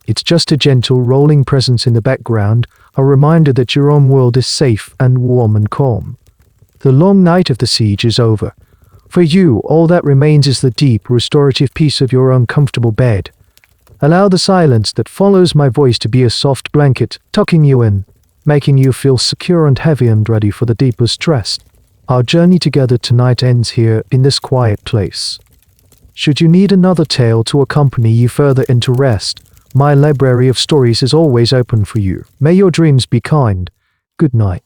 It's just a gentle, rolling presence in the background, a reminder that your own world is safe and warm and calm. The long night of the siege is over. For you, all that remains is the deep, restorative peace of your own comfortable bed. Allow the silence that follows my voice to be a soft blanket, tucking you in, making you feel secure and heavy and ready for the deepest rest. Our journey together tonight ends here in this quiet place. Should you need another tale to accompany you further into rest, my library of stories is always open for you. May your dreams be kind. Good night.